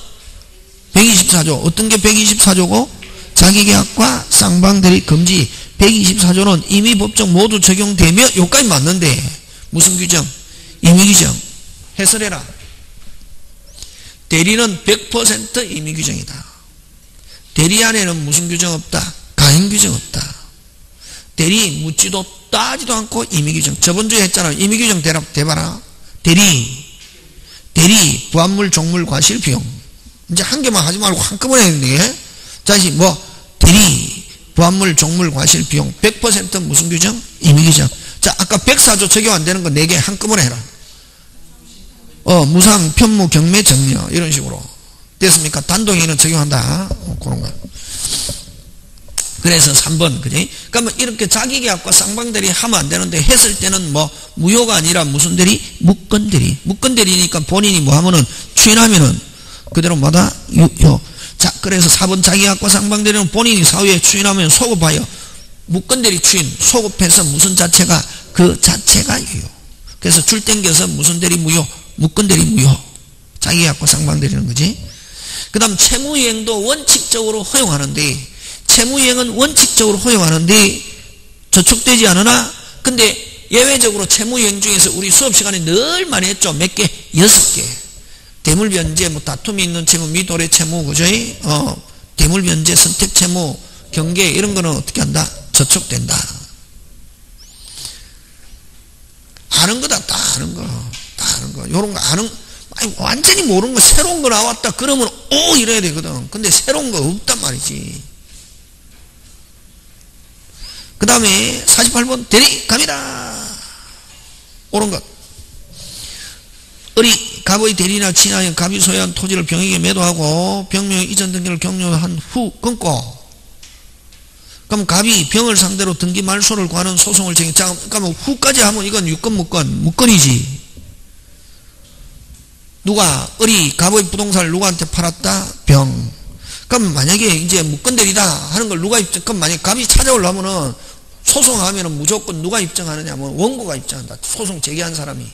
124조. 어떤 게 124조고? 자기계약과 쌍방대리 금지. 124조는 이미 법정 모두 적용되며 여기까지 맞는데 무슨 규정? 임의규정. 해설해라. 대리는 100% 임의규정이다. 대리 안에는 무슨 규정 없다? 가행규정 없다. 대리 묻지도 따지도 않고 임의규정. 저번주에 했잖아. 임의규정 대봐라. 대리 부합물 종물 과실 비용. 이제 한 개만 하지 말고 한꺼번에 했는데 다시 대리 부합물 종물 과실 비용 100% 무슨 규정? 임의규정. 자, 아까 104조 적용 안 되는 거 4개 한꺼번에 해라. 무상 편무 경매 정려 이런 식으로 됐습니까? 단독에는 적용한다. 그런 거. 그래서 3번, 그지? 그러면 이렇게 자기계약과 쌍방대리 하면 안 되는데 했을 때는 무효가 아니라 무슨 대리? 무건대리. 무건대리니까 본인이 하면은 추인하면은 그대로 뭐다? 유효. 자, 그래서 4번 자기계약과 쌍방대리는 본인이 사후에 추인하면 소급하여 무건대리 추인, 소급해서 무슨 자체가? 그 자체가 유효. 그래서 줄 땡겨서 무슨 대리 무효? 무건대리 무효. 자기계약과 쌍방대리는 거지? 그 다음 채무이행도 원칙적으로 허용하는데 채무이행은 원칙적으로 허용하는데 저촉되지 않으나 근데 예외적으로 채무이행 중에서 우리 수업시간에 늘 많이 했죠. 몇 개? 6개. 대물변제, 다툼이 있는 채무, 미도래 채무, 그죠? 대물변제, 선택채무, 경계 이런 거는 어떻게 한다? 저촉된다. 아는 거다. 다 아는 거. 다 아는 거. 요런 거 아는 완전히 모르는 거 새로운 거 나왔다 그러면 오 이래야 되거든. 근데 새로운 거 없단 말이지. 그 다음에 48번 대리 갑니다. 옳은 것. 을이 갑의 대리나 친하여 갑이 소유한 토지를 병에게 매도하고 병명의 이전 등기를 격려한 후 끊고 그럼 갑이 병을 상대로 등기 말소를 구하는 소송을 자, 그러면 후까지 하면 이건 유권 무건이지. 누가 을이 갑의 부동산을 누구한테 팔았다? 병. 그럼 만약에 이제 무건대리다 하는 걸 누가 입증? 그럼 만약에 갑이 찾아오려면은 소송하면은 무조건 누가 입증하느냐면 원고가 입증한다. 소송 제기한 사람이.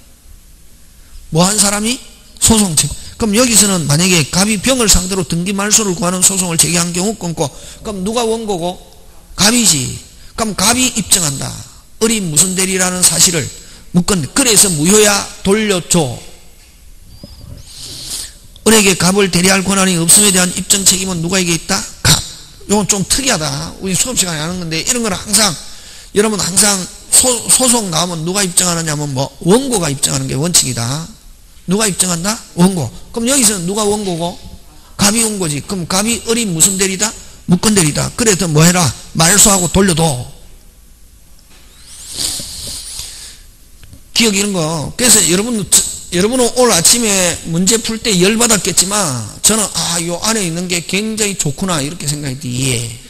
뭐 한 사람이? 소송 제기. 그럼 여기서는 만약에 갑이 병을 상대로 등기 말소를 구하는 소송을 제기한 경우 끊고 그럼 누가 원고고? 갑이지. 그럼 갑이 입증한다. 을이 무슨 대리라는 사실을 무건. 그래서 무효야 돌려줘. 을에게 갑을 대리할 권한이 없음에 대한 입증 책임은 누가에게 있다? 갑. 이건 좀 특이하다. 우리 수업 시간에 하는 건데 이런 거는 항상 여러분 항상 소송 나오면 누가 입증하느냐면 원고가 입증하는 게 원칙이다. 누가 입증한다? 원고. 그럼 여기서는 누가 원고고? 갑이 원고지. 그럼 갑이 을이 무슨 대리다? 무건 대리다. 그래서 뭐 해라? 말소하고 돌려도. 기억 이런 거. 그래서 여러분은 오늘 아침에 문제 풀 때 열받았겠지만 저는 요 안에 있는 게 굉장히 좋구나 이렇게 생각했지.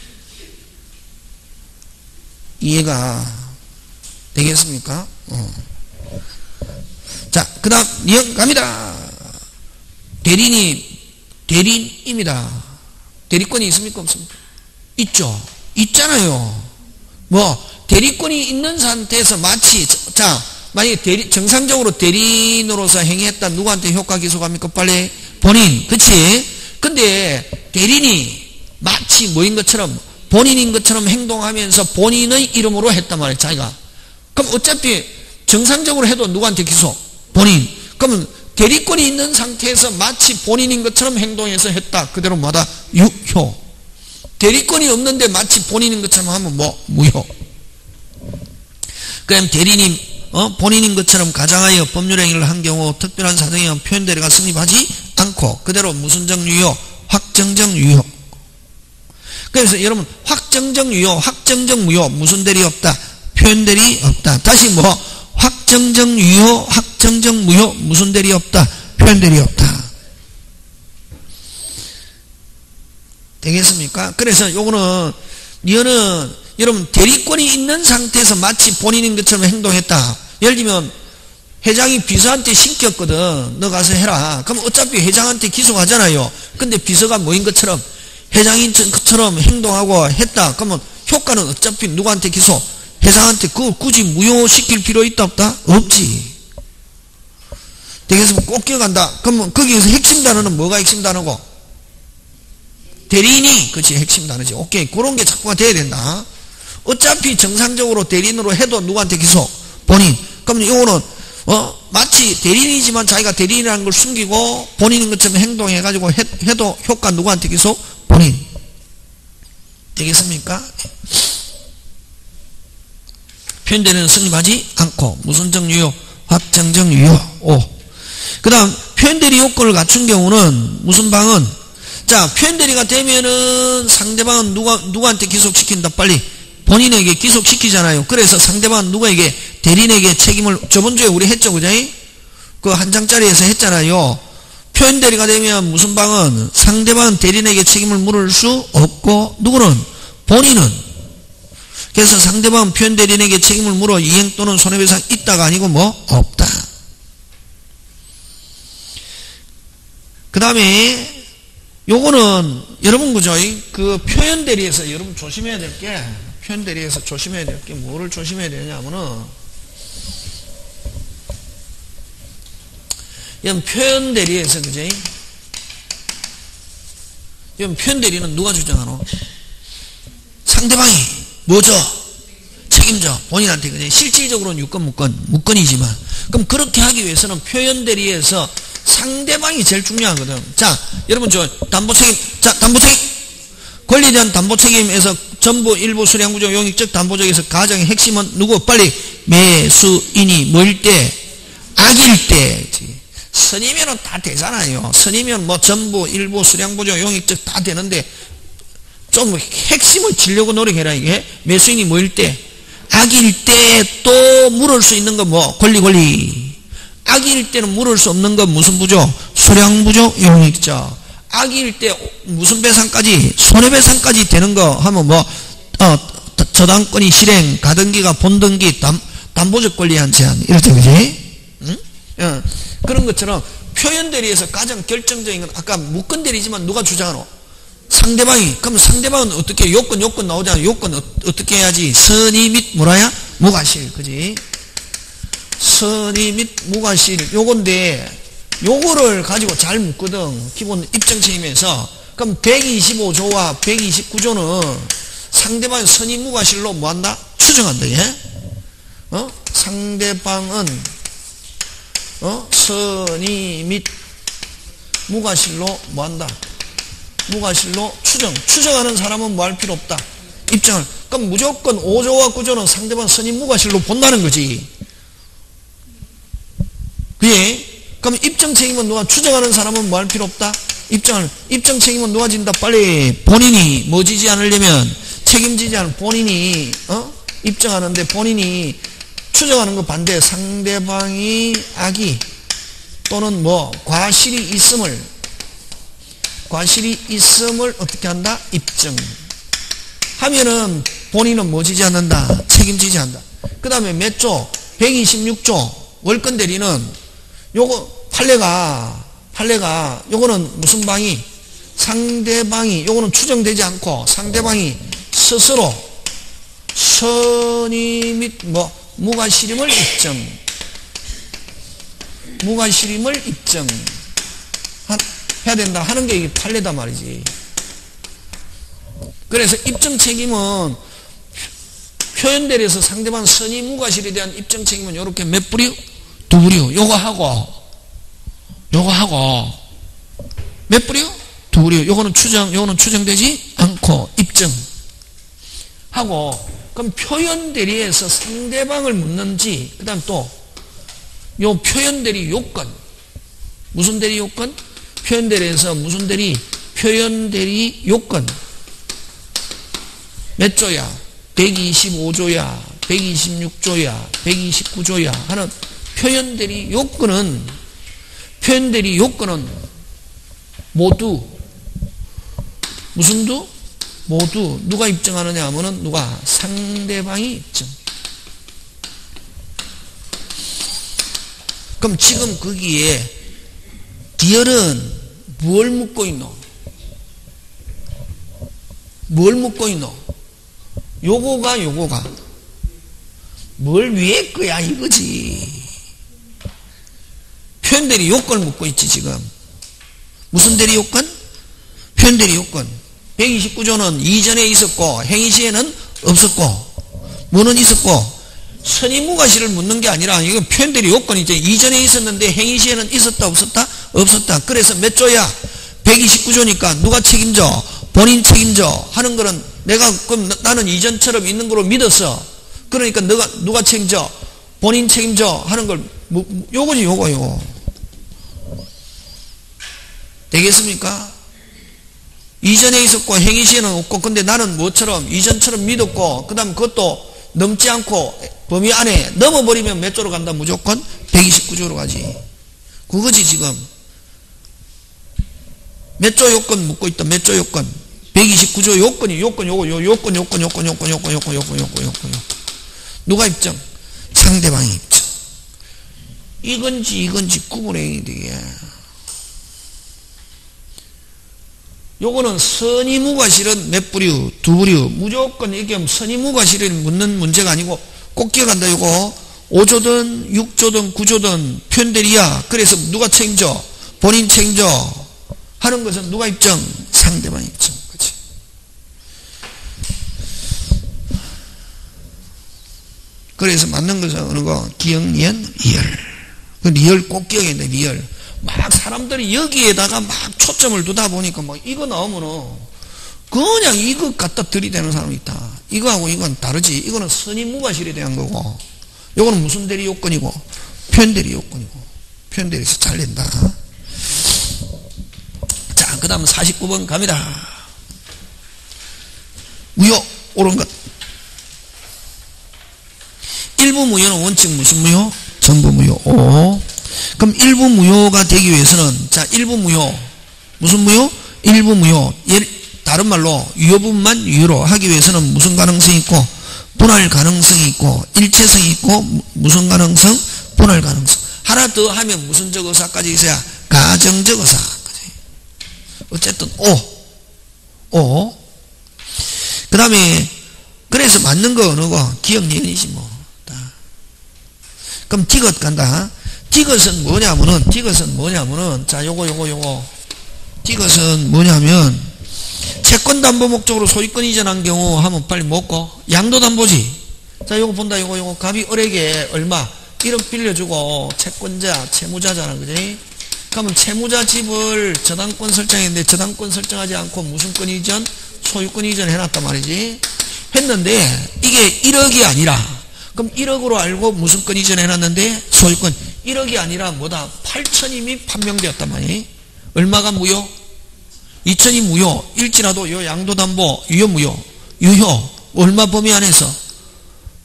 이해가 되겠습니까? 자, 그 다음 이형 갑니다. 대리인입니다. 대리권이 있습니까? 없습니까? 있죠. 있잖아요. 대리권이 있는 상태에서 마치 만약에 정상적으로 대리인으로서 행위했다 누구한테 효과 기소합니까? 빨리 본인. 그치? 근데 대리인이 마치 뭐인 것처럼 본인인 것처럼 행동하면서 본인의 이름으로 했단 말이에요. 자기가. 그럼 어차피 정상적으로 해도 누구한테 기소? 본인. 그러면 대리권이 있는 상태에서 마치 본인인 것처럼 행동해서 했다. 그대로 뭐다? 유효. 대리권이 없는데 마치 본인인 것처럼 하면 무효. 그럼 대리인이 본인인 것처럼 가장하여 법률행위를 한 경우 특별한 사정에 의한 표현대리가 성립하지 않고 그대로 무슨정 유효, 확정정 유효. 그래서 여러분 확정정 유효, 확정정 무효 무슨 대리 없다? 표현대리 없다. 다시 확정정 유효, 확정정 무효 무슨 대리 없다? 표현대리 없다. 되겠습니까? 그래서 요거는 여러분 대리권이 있는 상태에서 마치 본인인 것처럼 행동했다. 예를 들면 회장이 비서한테 시켰거든. 너 가서 해라. 그럼 어차피 회장한테 기소하잖아요. 근데 비서가 뭐인 것처럼 회장인 것처럼 행동하고 했다. 그러면 효과는 어차피 누구한테 기소? 회장한테. 그걸 굳이 무효시킬 필요 있다 없다? 없지. 되겠으면 꼭 기억한다. 그러면 거기에서 핵심 단어는 뭐가 핵심 단어고? 대리인이. 그렇지, 핵심 단어지. 오케이. 그런 게 자꾸가 돼야 된다. 어차피 정상적으로 대리인으로 해도 누구한테 기소? 본인. 그러면 이거는 마치 대리인이지만 자기가 대리인이라는 걸 숨기고 본인인 것처럼 행동해가지고 해도 효과 누구한테 기소? 본인. 되겠습니까? 표현대리는 성립하지 않고 무선정 유효, 확정정 유효. 5. 그 다음 표현대리 요건을 갖춘 경우는 무슨 방은, 자, 표현대리가 되면은 상대방은 누구한테 기속시킨다? 빨리 본인에게 기속시키잖아요. 그래서 상대방은 누구에게? 대리인에게 책임을, 저번주에 우리 했죠, 그죠? 그 한 장짜리에서 했잖아요. 표현대리가 되면 무슨 방은 상대방은 대리인에게 책임을 물을 수 없고, 누구는? 본인은. 그래서 상대방은 표현대리인에게 책임을 물어 이행 또는 손해배상 있다가 아니고 뭐? 없다. 그 다음에 요거는 여러분 그죠? 그 표현대리에서 여러분 조심해야 될 게, 표현대리에서 조심해야 될 게 뭐를 조심해야 되냐면은, 이런 표현대리에서 그죠? 이런 표현대리는 누가 주장하노? 상대방이 뭐죠? 책임져. 본인한테. 그죠? 실질적으로는 유권, 무권이지만. 그럼 그렇게 하기 위해서는 표현대리에서 상대방이 제일 중요하거든. 자, 여러분 저 담보책임, 자, 담보책임, 권리에 대한 담보책임에서 전부, 일부, 수량구조, 용익적 담보적에서 가장의 핵심은 누구? 빨리 매수인이 뭐일 때? 악일 때. 선이면은 다 되잖아요. 선이면 뭐 전부, 일부, 수량구조, 용익적 다 되는데 좀 핵심을 지려고 노력해라. 이게 매수인이 뭐일 때? 악일 때. 또 물을 수 있는 건 뭐? 권리. 악일 때는 물을 수 없는 건 무슨 부조? 수량부조, 용익적. 악일 때 무슨 배상까지? 손해배상까지 되는 거 하면 뭐? 저당권이 실행, 가등기가 본등기, 담보적 권리한 제한. 이렇죠, 그지? 응? 그런 것처럼 표현대리에서 가장 결정적인 건 아까 무권대리지만 누가 주장하노? 상대방이. 그럼 상대방은 어떻게? 요건 나오잖아. 요건 어떻게 해야지? 선의 및 뭐라야? 무과실. 그지? 선의 및 무과실. 요건데, 요거를 가지고 잘 묻거든. 기본 입증책임에서. 그럼 125조와 129조는 상대방의 선의 무과실로 뭐 한다? 추정한다, 얘. 상대방은, 선의 및 무과실로 뭐 한다? 무과실로 추정하는 사람은 뭐 할 필요 없다. 입증을. 그럼 무조건 5조와 9조는 상대방 선의 무과실로 본다는 거지. 그게? 그럼 입증 책임은 누가? 추정하는 사람은 뭐 할 필요 없다? 입증 책임은 누가 진다? 빨리 본인이 뭐 지지 않으려면 책임지지 않을 본인이, 입증하는데 본인이 추정하는 거 반대. 상대방이 악의 또는 뭐 과실이 있음을 어떻게 한다? 입증. 하면은 본인은 뭐 지지 않는다? 책임지지 않는다. 그 다음에 몇 조? 126조. 월권 대리는 요거 판례가 요거는 무슨 방이? 상대방이, 요거는 추정되지 않고 상대방이 스스로 선의 및 뭐 무과실임을 입증 해야 된다 하는 게 이게 판례다 말이지. 그래서 입증 책임은 표현대리에서 상대방 선의 무과실에 대한 입증 책임은 요렇게 몇 부류? 2부류. 요거 하고 몇 부류? 2부류. 요거는 추정되지 않고 입증하고. 그럼 표현대리에서 상대방을 묻는지, 그 다음 또 요 표현대리 요건. 무슨 대리 요건? 표현대리에서 무슨 대리? 표현대리 요건. 몇 조야? 125조야, 126조야, 129조야 하는 표현대리 요건은 모두 무슨 두? 모두 누가 입증하느냐 하면은 누가? 상대방이 입증. 그럼 지금 거기에 기열은 뭘 묻고 있노? 뭘 묻고 있노? 요거가 뭘 위에 거야 이거지. 표현대리 요건을 묻고 있지 지금. 무슨 대리 요건? 표현대리 요건. 129조는 이전에 있었고 행위시에는 없었고 뭐는 있었고 선의무과실을 묻는 게 아니라 이건 표현대리 요건이죠. 이전에 있었는데 행위시에는 있었다 없었다? 없었다. 그래서 몇 조야? 129조니까 누가 책임져? 본인 책임져 하는 거는 내가 그럼 나는 이전처럼 있는 거로 믿었어. 그러니까 누가 책임져? 본인 책임져 하는 걸 요거지 요거. 되겠습니까? 이전에 있었고 행위시에는 없고 근데 나는 뭐처럼 이전처럼 믿었고 그 다음 그것도 넘지 않고 범위 안에 넘어버리면 몇 조로 간다? 무조건 129조로 가지. 그거지 지금. 몇 조 요건 묻고 있다. 몇 조 요건. 129조 요건이 요건 누가 입증? 상대방이 입증. 이건지 구분해야 되게. 요거는 선의무과실은 몇 부류? 두 부류. 무조건 이게 선의무과실을 묻는 문제가 아니고 꼭 기억한다. 요거 5조든 6조든 9조든 표현대리야. 그래서 누가 책임져? 본인 책임져 하는 것은 누가 입증? 상대방 입증. 그치? 그래서 맞는 것은 어느 거? 기억, 니은, 리얼. 그 리얼 꼭 기억해야 돼. 리얼. 막 사람들이 여기에다가 막 초점을 두다 보니까 뭐 이거 나오면은 그냥 이거 갖다 들이대는 사람이 있다. 이거하고 이건 다르지. 이거는 선의무과실에 대한 거고 이거는 무슨 대리 요건이고 표현대리 요건이고 표현대리에서 잘린다. 자, 그 다음 49번 갑니다. 무효 옳은 것. 일부 무효는 원칙 무슨 무효? 전부 무효. 오. 그럼 일부 무효가 되기 위해서는 자 일부 무효 무슨 무효? 일부 무효. 다른 말로 유효분만 유효로 하기 위해서는 무슨 가능성이 있고 분할 가능성이 있고 일체성이 있고 무슨 가능성? 분할 가능성. 하나 더 하면 무슨 적어사까지 있어야 가정적 의사. 어쨌든 오. 그 다음에 그래서 맞는 거 어느 거? 기억 니은이지 뭐. 그럼 디귿 간다. 디귿은 뭐냐면은 자 요거 디귿은 뭐냐면 채권담보 목적으로 소유권 이전한 경우 하면 빨리 먹고 양도담보지. 자 요거 본다. 요거 갑이 을에게 얼마 1억 빌려주고 채권자 채무자잖아. 그지? 그러면 채무자 집을 저당권 설정했는데 저당권 설정하지 않고 무슨 권 이전? 소유권 이전 해놨단 말이지. 했는데 이게 1억이 아니라 그럼 1억으로 알고 무슨 권 이전 해놨는데 소유권 1억이 아니라 뭐다? 8천이 이미 판명되었단 말이지. 얼마가 무효? 2천이 무효. 일지라도 요 양도담보 유효 얼마 범위 안에서?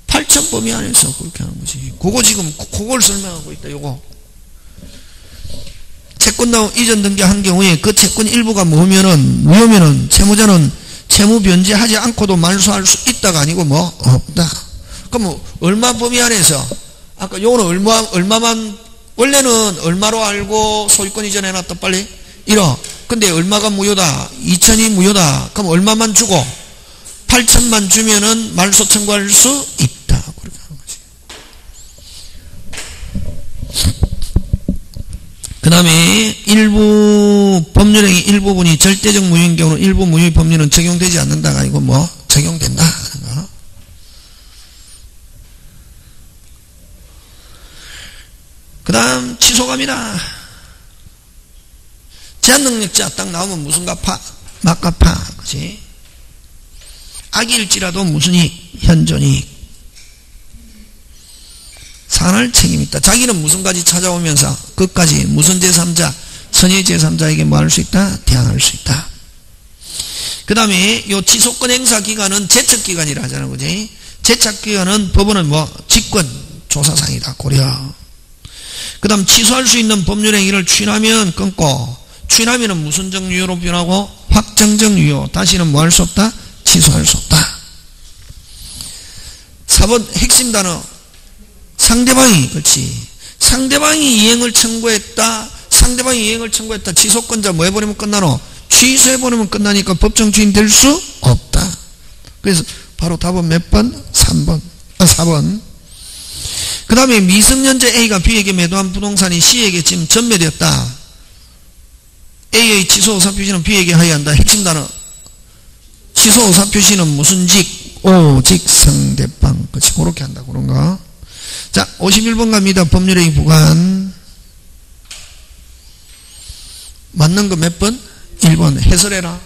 8천 범위 안에서 그렇게 하는 거지. 그거 지금 그걸 설명하고 있다. 요거 채권담보 이전 등기한 경우에 그 채권 일부가 뭐면은 무효면은 채무자는 채무 변제하지 않고도 말소할 수 있다가 아니고 뭐 없다. 그럼 얼마 범위 안에서? 아까 요거는 얼마만 원래는 얼마로 알고 소유권 이전해놨다 빨리 1억. 근데 얼마가 무효다? 2천이 무효다. 그럼 얼마만 주고 8천만 주면은 말소 청구할 수 있다. 그렇게 하는 거지. 그 다음에 일부 법률행위 일부분이 절대적 무효인 경우는 일부 무효의 법률은 적용되지 않는다가 아니고 뭐 적용된다 하는 거. 그 다음 취소갑니다. 제한능력자 딱 나오면 무슨 갚아? 막 갚아. 그치? 악일지라도 무슨 이익? 현존이익. 상할 책임이 있다. 자기는 무슨까지 찾아오면서 끝까지 무슨 제3자? 선의 제3자에게 뭐 할 수 있다? 대항할 수 있다. 그 다음에 요 취소권 행사 기간은 제척기간이라 하잖아. 그지? 제척기간은 법원은 뭐 직권 조사상이다. 고려. 그 다음 취소할 수 있는 법률행위를 추인하면 끊고 추인하면 무슨 정유효로 변하고 확정적 유효. 다시는 뭐 할 수 없다? 취소할 수 없다. 4번 핵심 단어 상대방이 그렇지. 상대방이 이행을 청구했다. 상대방이 이행을 청구했다. 취소권자 뭐 해버리면 끝나노? 취소해버리면 끝나니까 법정 주인 될 수 없다. 그래서 바로 답은 몇 번? 3번. 4번. 그 다음에 미성년자 A가 B에게 매도한 부동산이 C에게 지금 전매되었다. A의 취소 의사표시는 B에게 하여한다. 핵심 단어. 취소 의사표시는 무슨 직? 오직 상대방. 그렇지. 그렇게 한다. 그런가? 자, 51번 갑니다. 법률의 부관. 맞는 거 몇 번? 1번. 해설해라.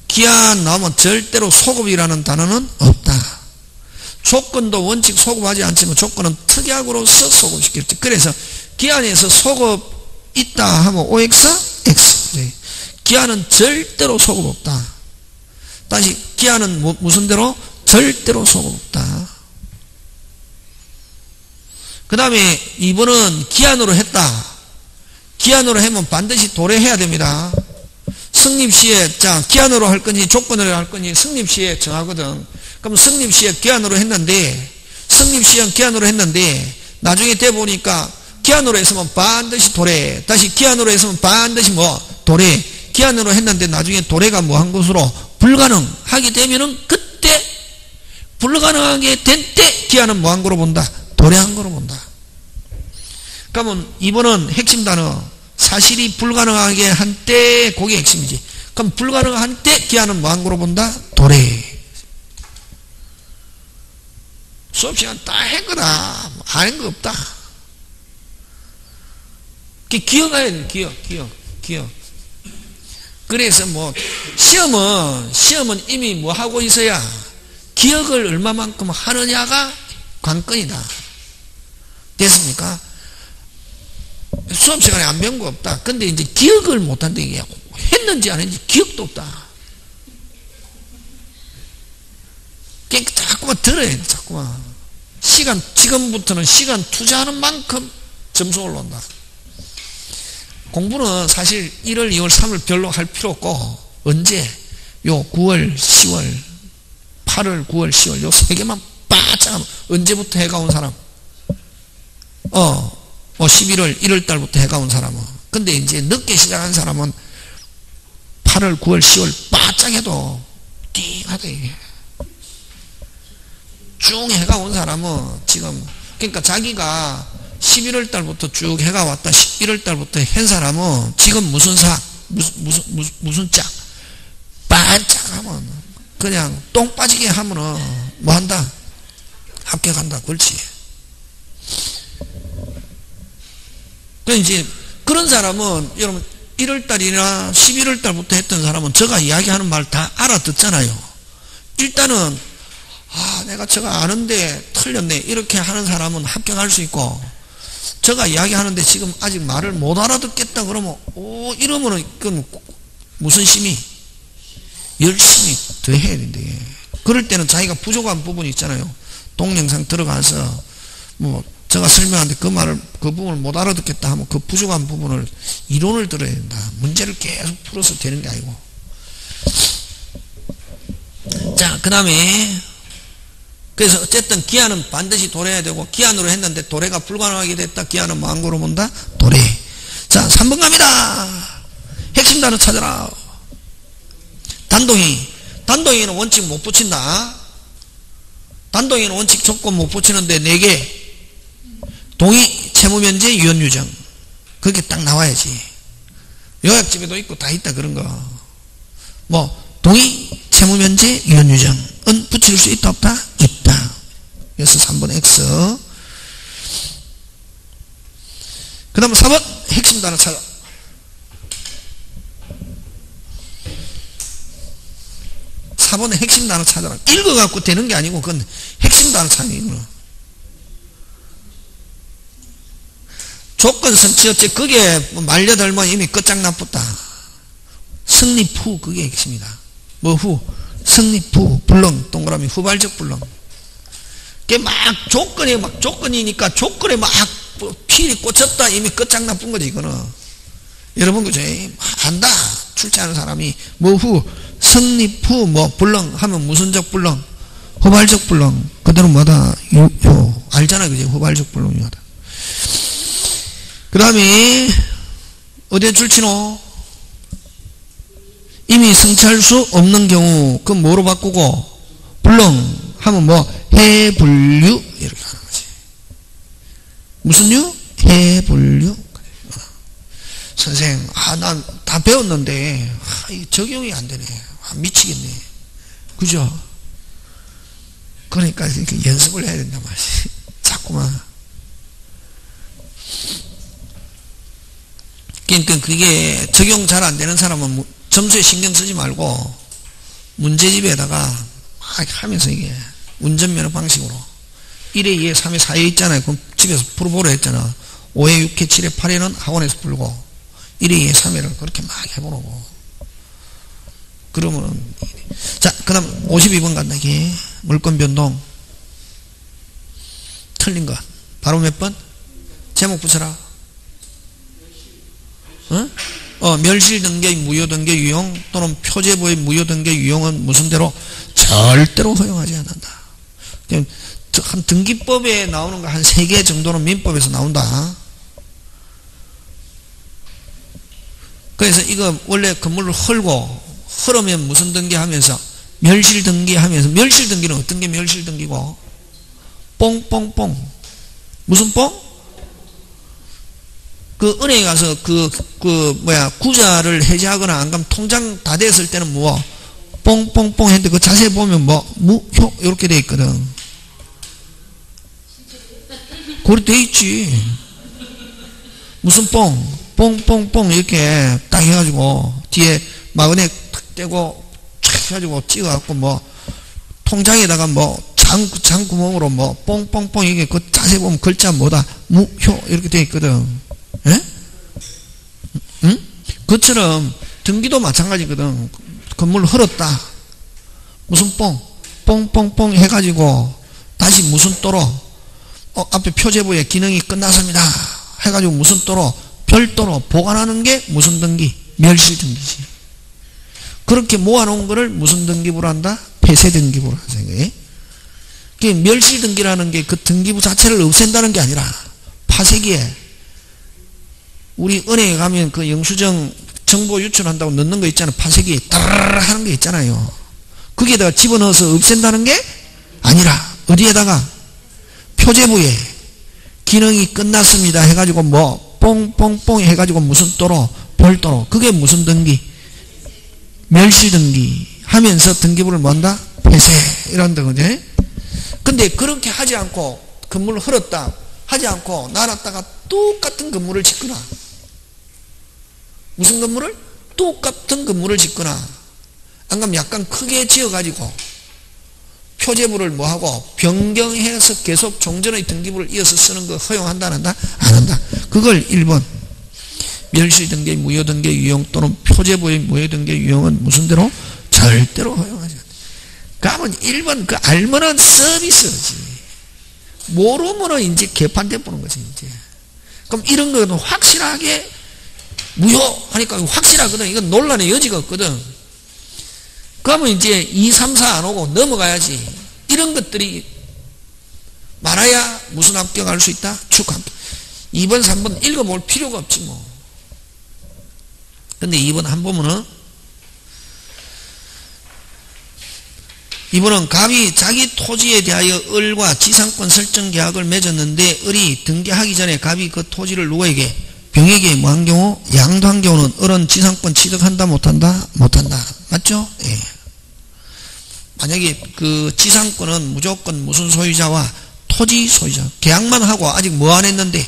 기한 나오면 절대로 소급이라는 단어는 없다. 조건도 원칙 소급하지 않지만 조건은 특약으로서 소급시켰지. 그래서 기한에서 소급 있다 하면 OX, X. 기한은 절대로 소급 없다. 다시 기한은 무슨 대로? 절대로 소급 없다. 그 다음에 2번은 기한으로 했다. 기한으로 하면 반드시 도래해야 됩니다. 승립시에 자 기한으로 할 건지 조건으로 할 건지 승립시에 정하거든. 그럼 승립시에 기한으로 했는데 승립시에 기한으로 했는데 나중에 돼 보니까 기한으로 했으면 반드시 도래. 다시 기한으로 했으면 반드시 뭐 도래. 기한으로 했는데 나중에 도래가 뭐 한 것으로 불가능하게 되면은 그때 불가능하게 된 때 기한은 뭐 한 거로 본다? 도래한 거로 본다. 그러면 이번은 핵심 단어 사실이 불가능하게 한 때 그게 핵심이지. 그럼 불가능한 때 기한은 뭐 한 거로 본다? 도래. 수업시간 다 했거다. 아는 거 없다. 기억해야 돼. 기억. 그래서 뭐 시험은 이미 뭐 하고 있어야 기억을 얼마만큼 하느냐가 관건이다. 됐습니까? 수업시간에 안 배운 거 없다. 근데 이제 기억을 못한다. 이게 했는지 안 했는지 기억도 없다. 자꾸만 들어야 돼. 자꾸만 지금부터는 시간 투자하는 만큼 점수 올라온다. 공부는 사실 1월, 2월, 3월 별로 할 필요 없고 언제? 요 9월, 10월 8월, 9월, 10월 요 3개만 바짝 하면 언제부터 해가 온 사람? 11월, 1월 달부터 해가 온 사람은. 근데 이제 늦게 시작한 사람은 8월, 9월, 10월 바짝 해도 띵하다 이게. 쭉 해가 온 사람은 지금 그러니까 자기가 11월 달부터 쭉 해가 왔다 11월 달부터 한 사람은 지금 무슨 무슨 짝 반짝하면 그냥 똥 빠지게 하면은 뭐 한다? 합격한다. 그렇지. 그 이제 그런 사람은 여러분 1월 달이나 11월 달부터 했던 사람은 제가 이야기하는 말 다 알아듣잖아요. 일단은 내가 저거 아는데 틀렸네 이렇게 하는 사람은 합격할 수 있고 제가 이야기하는데 지금 아직 말을 못 알아듣겠다 그러면 이러면은 그건 무슨 심의? 열심히 더 해야 된대. 그럴 때는 자기가 부족한 부분이 있잖아요. 동영상 들어가서 뭐 제가 설명하는데 그 부분을 못 알아듣겠다 하면 그 부족한 부분을 이론을 들어야 된다. 문제를 계속 풀어서 되는 게 아니고. 자, 그 다음에 그래서 어쨌든 기한은 반드시 도래해야 되고 기한으로 했는데 도래가 불가능하게 됐다. 기한은 뭐 한 거로 본다? 도래. 자, 3번 갑니다. 핵심 단어 찾아라. 단동의는 원칙 못 붙인다. 단동의는 원칙 조건 못 붙이는데 4개. 동의, 채무면제, 유언유정. 그렇게 딱 나와야지. 요약집에도 있고 다 있다 그런 거. 뭐 동의, 채무면제, 유언유정은 붙일 수 있다 없다? 있다. 그래서 3번 X. 그 다음 4번 핵심 단어 찾아. 4번의 핵심 단어 찾아라. 읽어갖고 되는 게 아니고 그건 핵심 단어 찾는 거야. 조건 성취였지. 그게 말려들면 이미 끝장나쁘다. 성립 후 그게 핵심이다. 뭐 후? 성립 후 불능 동그라미 후발적 불능. 그게 막 조건이니까 조건에 막 필이 꽂혔다 이미 끝장나쁜 거지 이거는. 여러분 그죠? 안다 출제하는 사람이 뭐 후 성립 후 뭐 불능 하면 무슨적 불능? 후발적 불능. 그대로 뭐다? 유효. 알잖아, 그지? 후발적 불능 유효다. 그 다음에, 어디에 줄치노? 이미 성취할 수 없는 경우, 그럼 뭐로 바꾸고? 불능 하면 뭐? 해불류. 이렇게 하는 거지. 무슨 유? 해불류. 선생, 난 다 배웠는데, 이 적용이 안 되네. 미치겠네. 그죠? 그러니까 이렇게 연습을 해야 된단 말이지. 자꾸만. 그러니까 그게 적용 잘 안 되는 사람은 점수에 신경 쓰지 말고, 문제집에다가 막 하면서 이게, 운전면허 방식으로. 1회, 2회, 3회, 4회 있잖아요. 그럼 집에서 풀어보라 했잖아. 5회, 6회, 7회, 8회는 학원에서 풀고, 1회, 2회, 3회를 그렇게 막 해보라고. 그러면은, 자, 그 다음 52번 간다, 이게. 물권 변동. 틀린 것. 바로 몇 번? 제목 붙여라. 멸실등기의 무효등기 유용 또는 표제부의 무효등기 유용은 무슨 대로? 절대로 허용하지 않는다. 한 등기법에 나오는 거 한 3개 정도는 민법에서 나온다. 그래서 이거 원래 건물을 헐으면 무슨 등기 하면서? 멸실등기 하면서, 멸실등기는 어떤 게 멸실등기고? 뽕뽕뽕. 무슨 뽕? 그 은행에 가서 구자를 해지하거나 안 가면 통장 다 됐을 때는 뭐? 뽕뽕뽕 했는데 그 자세히 보면 뭐? 무효. 이렇게 돼 있거든. 그렇게 돼 있지. 무슨 뽕? 뽕뽕뽕 이렇게 딱 해가지고 뒤에 마그넷 탁 떼고 촥 해가지고 찍어갖고 뭐 통장에다가 뭐 장구멍으로 뭐 뽕뽕뽕 이게 그 자세히 보면 글자 뭐다? 무효 이렇게 돼 있거든. 예? 응? 그처럼 등기도 마찬가지거든. 건물을 헐었다. 무슨 뽕? 뽕뽕뽕 해가지고 다시 무슨 또로? 앞에 표제부의 기능이 끝났습니다. 해가지고 무슨 또로? 별도로 보관하는 게 무슨 등기? 멸실등기지. 그렇게 모아놓은 거를 무슨 등기부로 한다? 폐쇄등기부로 하는 거예요. 멸실등기라는 게 그 등기부 자체를 없앤다는 게 아니라 파쇄기에 우리 은행에 가면 그 영수증 정보 유출한다고 넣는 거 있잖아요. 파쇄기에 따르르 하는 게 있잖아요. 거기에다가 집어넣어서 없앤다는 게 아니라 어디에다가? 표제부에 기능이 끝났습니다 해가지고 뭐 뽕뽕뽕 해가지고 무슨 또로? 별도로. 그게 무슨 등기? 멸실등기 하면서 등기부를 뭔다? 폐쇄 이런다. 그지? 근데 그렇게 하지 않고 건물을 헐었다 하지 않고 놔놨다가 똑같은 건물을 짓거나 무슨 건물을? 똑같은 건물을 짓거나 안 그러면 약간 크게 지어가지고 표제부를 뭐하고 변경해서 계속 종전의 등기부를 이어서 쓰는 거 허용한다 안 한다? 안 한다. 그걸 1번 멸실등기 무효등기 유용 또는 표제부의 무효등기 유용은 무슨 대로? 절대로 허용하지 않는다. 그러면 1번 그 알면은 서비스지. 모르면은 이제 개판돼 보는 거지 이제. 그럼 이런 거는 확실하게 무효하니까 확실하거든. 이건 논란의 여지가 없거든. 그러면 이제 2, 3, 4 안 오고 넘어가야지. 이런 것들이 많아야 무슨 합격할 수 있다? 축합격. 2번, 3번 읽어볼 필요가 없지 뭐. 근데 2번 한 보면은 2번은 갑이 자기 토지에 대하여 을과 지상권 설정 계약을 맺었는데 을이 등기하기 전에 갑이 그 토지를 누구에게? 병에게 뭐 한 경우? 양도한 경우는 을은 지상권 취득한다 못한다? 못한다. 맞죠? 예. 만약에 그 지상권은 무조건 무슨 소유자와 토지 소유자. 계약만 하고 아직 뭐 안 했는데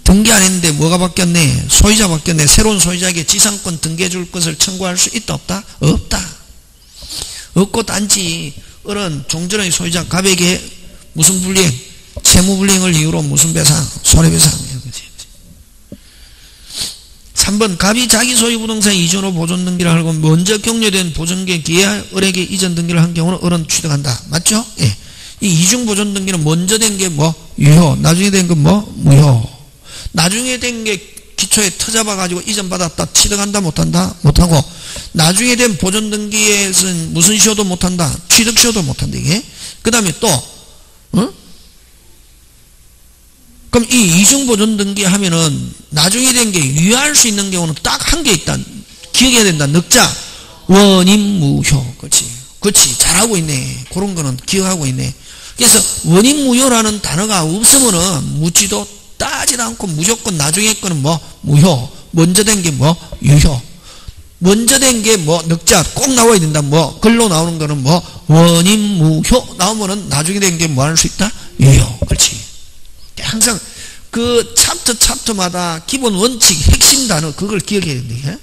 등기 안 했는데 뭐가 바뀌었네? 소유자 바뀌었네. 새로운 소유자에게 지상권 등기해 줄 것을 청구할 수 있다 없다? 없다. 없고 단지 을은 종전의 소유자 갑에게 무슨 불이행? 채무불이행을 이유로 무슨 배상? 손해배상. 3번 갑이 자기 소유 부동산 이전 후 보존 등기를 하고 먼저 격려된 보존계 기에 을에게 이전 등기를 한 경우는 을은 취득한다. 맞죠? 예. 이 이중 보존 등기는 먼저 된 게 뭐? 유효. 나중에 된 건 뭐? 무효. 나중에 된 게 기초에 터잡아 가지고 이전 받았다. 취득한다 못한다? 못하고 나중에 된 보존 등기에서는 무슨 시효도 못한다? 취득 시효도 못한다. 이게 그 다음에 또 그럼 이 이중보존 등기 하면은 나중에 된 게 유효할 수 있는 경우는 딱 한 개 있다. 기억해야 된다. 넉자 원인무효. 그렇지 잘하고 있네. 그런 거는 기억하고 있네. 그래서 원인무효라는 단어가 없으면은 묻지도 따지도 않고 무조건 나중에 거는 뭐 무효, 먼저 된 게 뭐 유효, 먼저 된 게 뭐 넉자 꼭 나와야 된다. 뭐 글로 나오는 거는 뭐 원인무효 나오면은 나중에 된 게 뭐 할 수 있다? 유효. 그렇지. 항상 그 챕터마다 기본 원칙 핵심 단어 그걸 기억해야 된다.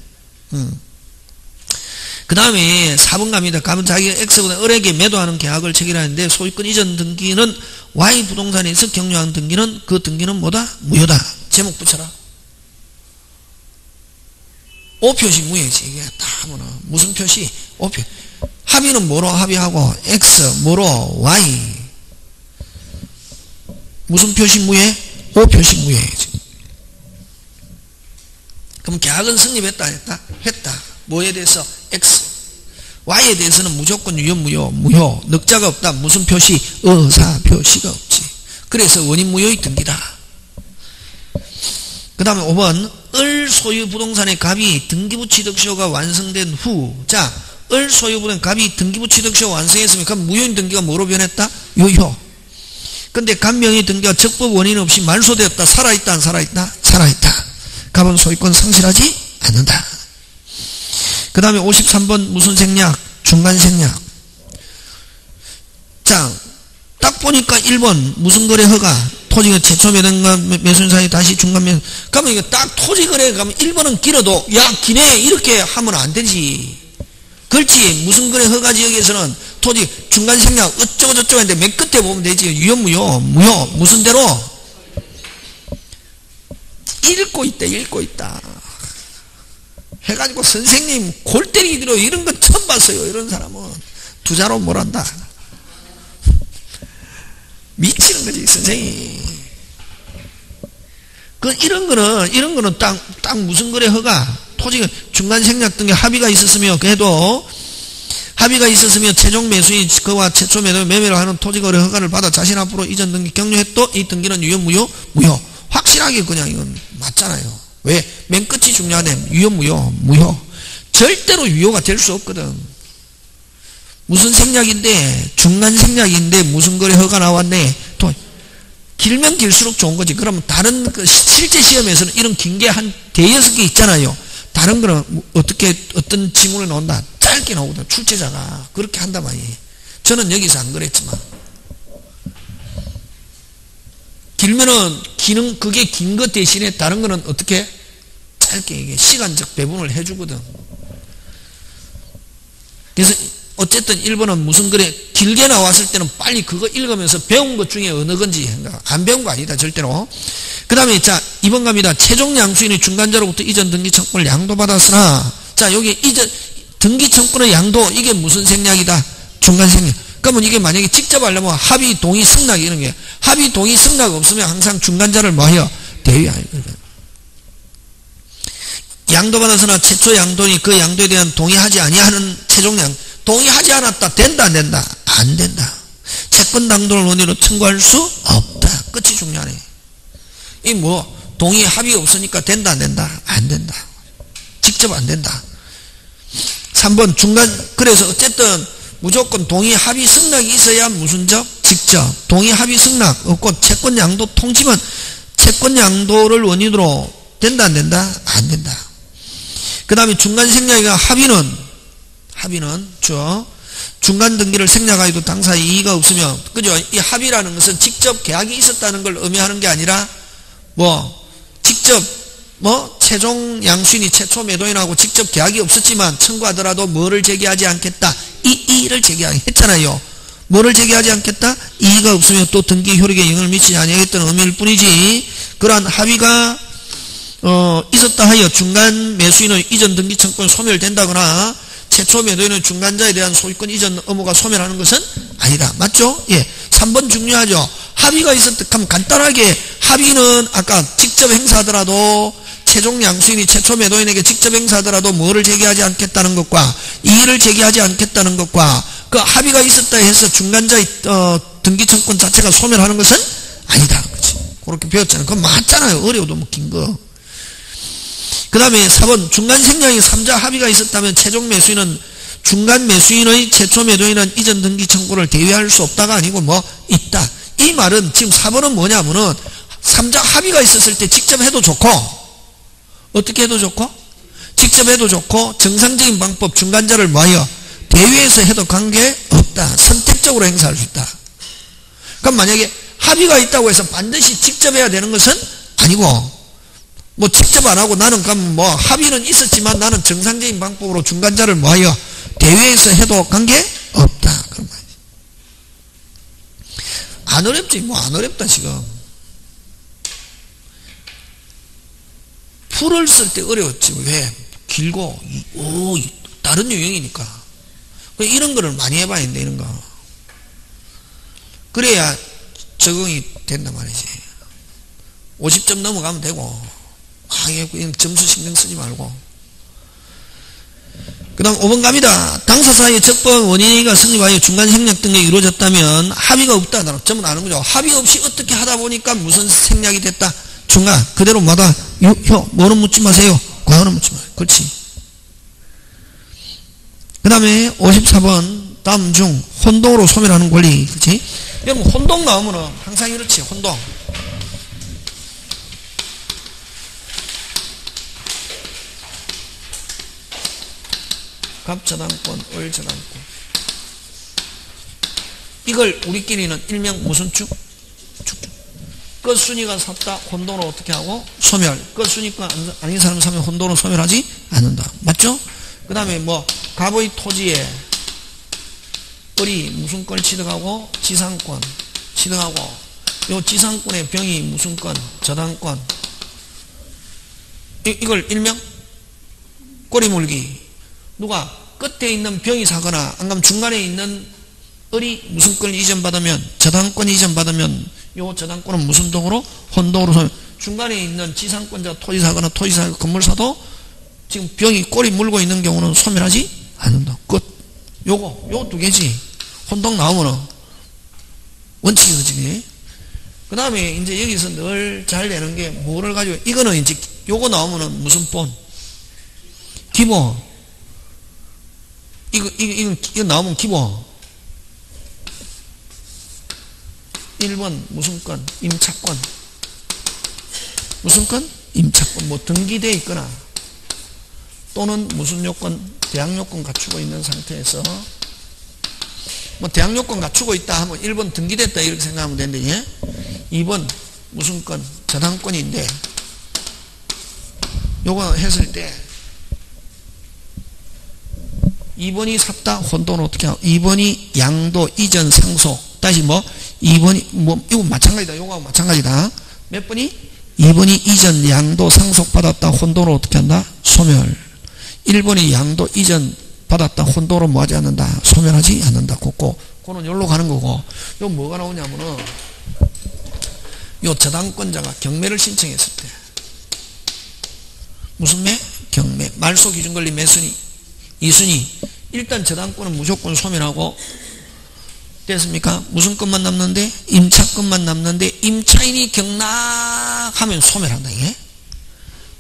그 다음에 4번 갑니다. 가면 자기가 X보다 을에게 매도하는 계약을 체결하는데 소유권 이전 등기는 Y 부동산에서 경유한 등기는 그 등기는 뭐다? 무효다. 제목 붙여라. O표시 무효지. 이게 다 하면은 무슨 표시? O표. 합의는 뭐로 합의하고 X 뭐로 Y 무슨 표시 무효? O표시 무효. 그럼 계약은 성립했다 했다? 했다. 뭐에 대해서? X. Y에 대해서는 무조건 유효 무효. 넉자가 없다. 무슨 표시? 의사 표시가 없지. 그래서 원인 무효의 등기다. 그 다음에 5번 을 소유 부동산의 갑이 등기부 취득시효가 완성된 후, 자, 을 소유 부동산 갑이 등기부 취득시효 완성했으면 그럼 무효인 등기가 뭐로 변했다? 유효. 근데 갑명의 등기가 적법 원인 없이 말소되었다. 살아있다 안 살아있다? 살아있다. 갑은 소유권 상실하지 않는다. 그 다음에 53번 무슨 생략? 중간 생략. 자, 딱 보니까 1번 무슨 거래 허가? 토지가 최초 매도인가 매수인 사이 다시 중간 매수. 그러면 이거 딱 토지 거래 가면 1번은 길어도 야 기네 이렇게 하면 안 되지. 그렇지. 무슨 거래 허가 지역에서는 토지 중간 생략 어쩌고 저쩌고 했는데 맨 끝에 보면 되지. 유효 무효 무슨 대로 읽고 있다 해가지고 선생님 골 때리기 들어 이런 건 처음 봤어요. 이런 사람은 두자로 뭘한다. 미치는 거지 선생님. 그 이런 거는 딱 무슨 거래 허가 토지가 중간 생략 등의 합의가 있었으며 그래도 합의가 있었으며 최종 매수인 그와 최초 매매를 하는 토지 거래 허가를 받아 자신 앞으로 이전 등기 격려했도 이 등기는 유효 무효 확실하게 그냥 이건 맞잖아요. 왜? 맨 끝이 중요하네. 유효 무효 절대로 유효가 될 수 없거든. 무슨 생략인데 중간 생략인데 무슨 거래 허가 나왔네. 또 길면 길수록 좋은 거지. 그러면 다른 그 실제 시험에서는 이런 긴 게 한 대여섯 개 있잖아요. 다른 거는 어떤 지문을 나온다. 짧게 나오거든. 출제자가 그렇게 한단 말이에요. 저는 여기서 안 그랬지만 길면은 그게 긴 것 대신에 다른 거는 어떻게 짧게 이게 시간적 배분을 해주거든. 그래서 어쨌든 1번은 무슨 거래 길게 나왔을 때는 빨리 그거 읽으면서 배운 것 중에 어느 건지 안 배운 거 아니다 절대로. 그 다음에 자 2번 갑니다. 최종 양수인이 중간자로부터 이전 등기 청구를 양도받았으나 자 여기 이전 등기 청구의 양도 이게 무슨 생략이다? 중간 생략. 그러면 이게 만약에 직접 하려면 합의 동의 승낙 이런 게 합의 동의 승낙 없으면 항상 중간자를 뭐해요? 대위하여. 양도받았으나 최초 양도니 그 양도에 대한 동의하지 아니하는 최종 양 동의하지 않았다. 된다 안 된다? 안 된다. 채권 당도를 원인으로 청구할 수 없다. 끝이 중요하네. 이 뭐 동의 합의 없으니까 된다 안 된다? 안 된다. 직접 안 된다. 3번 중간 그래서 어쨌든 무조건 동의 합의 승낙이 있어야 무슨 적? 직접. 동의 합의 승낙 없고 채권 양도 통지만 채권 양도를 원인으로 된다 안 된다? 안 된다. 그 다음에 중간 생략이가 합의는 중간 등기를 생략하여도 당사에 이의가 없으며 그죠? 이 합의라는 것은 직접 계약이 있었다는 걸 의미하는 게 아니라 직접 최종 양수인이 최초 매도인하고 직접 계약이 없었지만 청구하더라도 뭐를 제기하지 않겠다? 이의를 제기했잖아요. 뭐를 제기하지 않겠다? 이의가 없으며 또 등기 효력에 영향을 미치지 아니하겠다는 의미일 뿐이지 그러한 합의가 있었다 하여 중간 매수인의 이전 등기 청구권이 소멸된다거나 최초 매도인의 중간자에 대한 소유권 이전 의무가 소멸하는 것은 아니다. 맞죠? 예. 3번 중요하죠. 합의가 있었다 하면 간단하게 합의는 아까 직접 행사하더라도 최종 양수인이 최초 매도인에게 직접 행사하더라도 뭐를 제기하지 않겠다는 것과 이의를 제기하지 않겠다는 것과 그 합의가 있었다 해서 중간자의 등기청권 자체가 소멸하는 것은 아니다. 그렇지? 그렇게 배웠잖아요. 그건 맞잖아요. 어려워도 뭐 긴 거. 그 다음에 4번 중간 생략의 3자 합의가 있었다면 최종 매수인은 중간 매수인의 최초 매도인은 이전 등기 청구를 대위할 수 없다가 아니고 뭐 있다. 이 말은 지금 4번은 뭐냐면은 3자 합의가 있었을 때 직접 해도 좋고 어떻게 해도 좋고 직접 해도 좋고 정상적인 방법 중간자를 모여 대위에서 해도 관계없다. 선택적으로 행사할 수 있다. 그럼 만약에 합의가 있다고 해서 반드시 직접 해야 되는 것은 아니고 뭐 직접 안 하고 나는 그럼 뭐 합의는 있었지만 나는 정상적인 방법으로 중간자를 모여 대위에서 해도 관계없다. 그런 말이지. 안 어렵지 뭐 안 어렵다 지금. 풀을 쓸 때 어려웠지. 왜? 길고 다른 유형이니까. 이런 거를 많이 해봐야 되는데 이런 거. 그래야 적응이 된단 말이지. 50점 넘어가면 되고 그냥 점수 신경 쓰지 말고. 그 다음 5번 갑니다. 당사사의 적법 원인이가 성립하여 중간 생략 등이 이루어졌다면 합의가 없다. 전부 아는 거죠. 합의 없이 어떻게 하다 보니까 무슨 생략이 됐다. 중간 그대로 마다 뭐는 묻지 마세요. 과거는 묻지 마세요. 그렇지. 그 다음에 54번 다음 중 혼동으로 소멸하는 권리. 그렇지. 여러분 혼동 나오면은 항상 이렇지. 혼동. 갑저당권, 을저당권. 이걸 우리끼리는 일명 무슨 축? 끝순위가 샀다. 혼돈으로 어떻게 하고? 소멸. 끝순위가 아닌 사람 사면 혼돈으로 소멸하지 않는다. 맞죠? 그 다음에 뭐 갑의 토지에 을이 무슨 걸 취득하고? 지상권 취득하고 요 지상권의 병이 무슨 권? 저당권. 이걸 일명 꼬리 물기. 누가 끝에 있는 병이 사거나 안 그러면 중간에 있는 을이 무슨 걸 이전받으면 저당권 이전받으면 요 저당권은 무슨 동으로? 혼동으로 소멸. 중간에 있는 지상권자가 토지 사거나 토지 사고 건물 사도 지금 병이 꼬리 물고 있는 경우는 소멸하지 않는다. 끝. 요 두 개지. 혼동 나오면은 원칙이 그지. 그 다음에 이제 여기서 늘 잘 되는 게 뭐를 가지고 이거는 이제 요거 나오면은 무슨 본? 기본. 이거 나오면 기본. 1번 무슨 건? 임차권. 무슨 건? 임차권. 뭐 등기되어 있거나 또는 무슨 요건? 대항요건 갖추고 있는 상태에서 뭐 대항요건 갖추고 있다 하면 1번 등기됐다 이렇게 생각하면 되는데 예? 2번 무슨 건? 저당권인데 요거 했을 때 2번이 샀다 혼돈을 어떻게 하고 2번이 양도 이전 상속 다시 뭐 2번이 뭐 이거 마찬가지다. 요거하고 마찬가지다. 몇 번이? 2번이 이전 양도 상속 받았다 혼돈을 어떻게 한다? 소멸. 1번이 양도 이전 받았다 혼돈을 뭐 하지 않는다? 소멸하지 않는다. 그거는 여기로 가는 거고. 요 뭐가 나오냐면은 요 저당권자가 경매를 신청했을 때 무슨 매? 경매. 말소 기준 권리 매순위 2순위. 일단 저당권은 무조건 소멸하고 됐습니까? 무슨 것만 남는데? 임차권만 남는데 임차인이 경락하면 소멸한다. 이게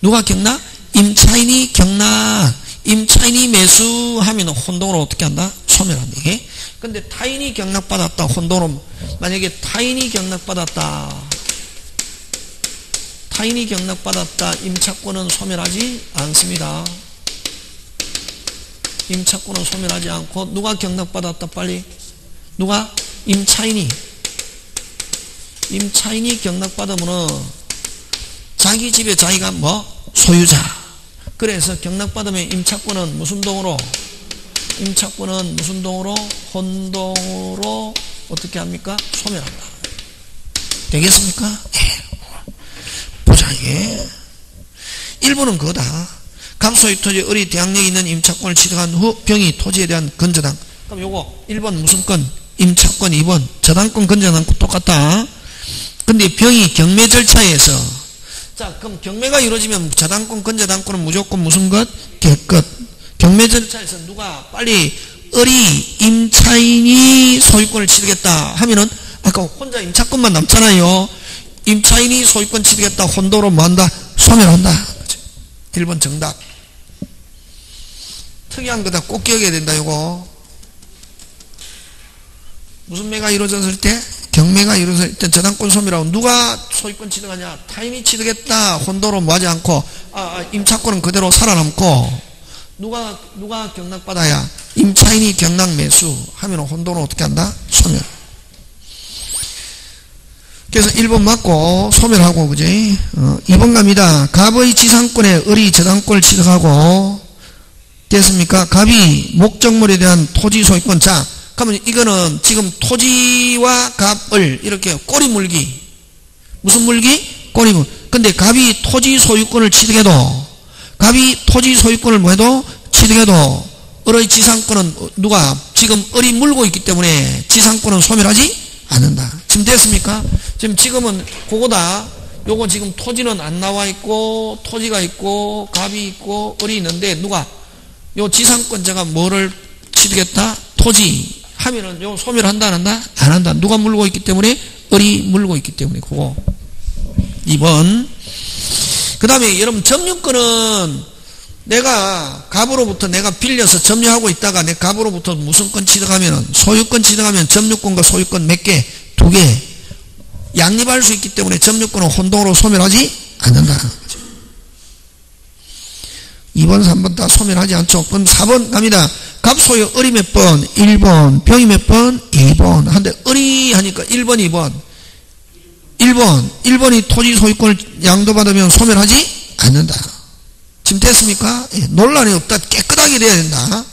누가 경락? 임차인이 경락. 임차인이 매수하면 혼동으로 어떻게 한다? 소멸한다. 이게 근데 타인이 경락받았다 혼동으로 만약에 타인이 경락받았다 임차권은 소멸하지 않습니다. 임차권은 소멸하지 않고 누가 경락받았다 빨리 누가? 임차인이 경락받으면은 자기 집에 자기가 뭐? 소유자. 그래서 경락받으면 임차권은 무슨 동으로? 혼동으로 어떻게 합니까? 소멸한다. 되겠습니까? 예. 보자 이게 1번은 그거다. 갑소유 토지 을이 대항력이 있는 임차권을 취득한 후 병이 토지에 대한 건저당. 그럼 요거 1번 무슨 건? 임차권. 2번 저당권 건저당권 똑같다. 근데 병이 경매 절차에서 자 그럼 경매가 이루어지면 저당권 건저당권은 무조건 무슨 것? 개끝. 경매 절차에서 누가 빨리 을이 임차인이 소유권을 취득했다 하면은 아까 혼자 임차권만 남잖아요. 임차인이 소유권 취득했다. 혼도로 뭐한다? 소멸한다. 1번 정답. 특이한 거다. 꼭 기억해야 된다. 이거 무슨 매가 이루어졌을 때? 경매가 이루어졌을 때 저당권 소멸하고 누가 소유권 취득하냐? 타인이 취득했다. 혼도로 뭐하지 않고 임차권은 그대로 살아남고 누가 경락받아야? 임차인이 경락 매수 하면 혼도는 어떻게 한다? 소멸. 그래서 1번 맞고 소멸하고 그지? 2번 갑니다. 갑의 지상권에 을이 저당권을 취득하고 됐습니까? 갑이 목적물에 대한 토지 소유권. 자, 그러면 이거는 지금 토지와 갑을 이렇게 꼬리 물기. 무슨 물기? 꼬리 물기. 근데 갑이 토지 소유권을 취득해도 갑이 토지 소유권을 뭐해도 취득해도 을의 지상권은 누가? 지금 을이 물고 있기 때문에 지상권은 소멸하지 않는다. 지금 됐습니까? 지금은 그거다. 요거 지금 토지는 안 나와 있고 토지가 있고 갑이 있고 을이 있는데 누가? 요 지상권자가 뭐를 취득했다? 토지 하면은 요 소멸한다 안 한다? 안 한다. 누가 물고 있기 때문에? 을이 물고 있기 때문에 그거. 2번. 그 다음에 여러분 점유권은 내가 갑으로부터 내가 빌려서 점유하고 있다가 내 갑으로부터 무슨 권 취득하면은 소유권 취득하면 점유권과 소유권 몇 개? 2개. 양립할 수 있기 때문에 점유권은 혼동으로 소멸하지 않는다. 2번, 3번 다 소멸하지 않죠. 그럼 4번 갑니다. 갑, 소유, 을이 몇 번? 1번. 병이 몇 번? 2번. 한데 을이 하니까 1번, 2번. 1번이 토지 소유권을 양도받으면 소멸하지 않는다. 지금 됐습니까? 예, 논란이 없다. 깨끗하게 돼야 된다.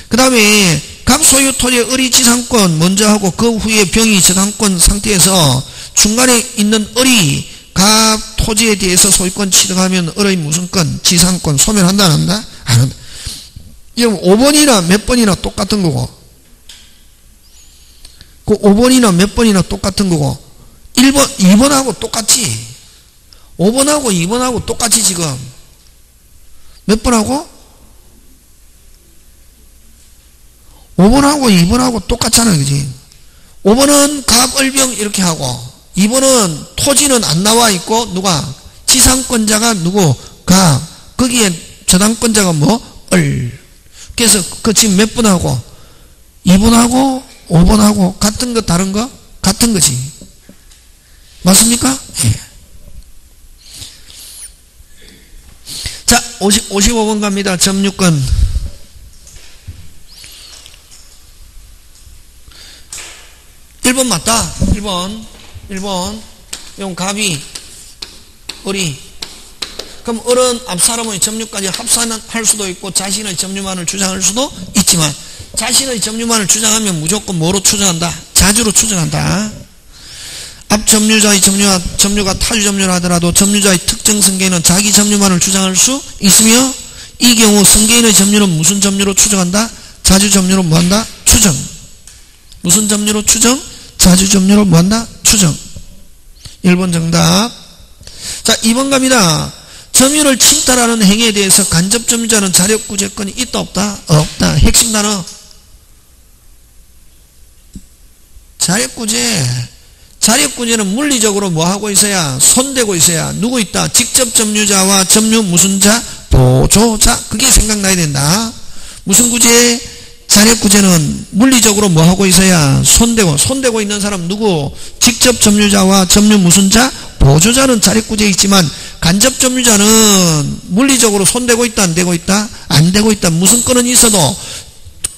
그 다음에 갑, 소유, 토지의 을이 지상권 먼저 하고 그 후에 병이 저당권 상태에서 중간에 있는 을이 갑, 토지에 대해서 소유권 취득하면 을의 무슨 권? 지상권 소멸한다 안 한다? 안 한다. 이러면 5번이나 몇 번이나 똑같은 거고 그 5번이나 몇 번이나 똑같은 거고 1번, 2번하고 똑같이 5번하고 2번하고 똑같이 지금 몇 번하고? 5번하고 2번하고 똑같잖아요. 그지? 5번은 갑, 을, 병 이렇게 하고 2번은 토지는 안 나와 있고 누가? 지상권자가 누구? 갑. 거기에 저당권자가 뭐? 을. 그래서 그 지금 몇 번하고? 2번하고 5번하고 같은 거 다른 거? 같은 거지. 맞습니까? 예. 자, 55번 갑니다. 점유권. 일 번 맞다. 1번. 이건 갑이, 을이. 그럼 을은 앞사람의 점유까지 합산할 수도 있고 자신의 점유만을 주장할 수도 있지만 자신의 점유만을 주장하면 무조건 뭐로 추정한다? 자주로 추정한다. 앞 점유자의 점유가 타주 점유를 하더라도 점유자의 특정 승계인은 자기 점유만을 주장할 수 있으며 이 경우 승계인의 점유는 무슨 점유로 추정한다? 자주 점유로 뭐한다? 추정. 무슨 점유로 추정? 자주 점유로 뭐한다? 추정. 1번 정답. 자, 2번 갑니다. 점유를 침탈하는 행위에 대해서 간접 점유자는 자력구제권이 있다 없다? 없다. 핵심 단어. 자력구제는 물리적으로 뭐 하고 있어야? 손대고 있어야. 누구 있다? 직접 점유자와 점유 무슨 자? 보조자. 그게 생각나야 된다. 무슨 구제? 자력구제는 물리적으로 뭐 하고 있어야? 손대고 있는 사람 누구? 직접 점유자와 점유 무슨 자? 보조자는 자력구제에 있지만 간접 점유자는 물리적으로 손대고 있다 안 되고 있다? 안 되고 있다. 무슨 권은 있어도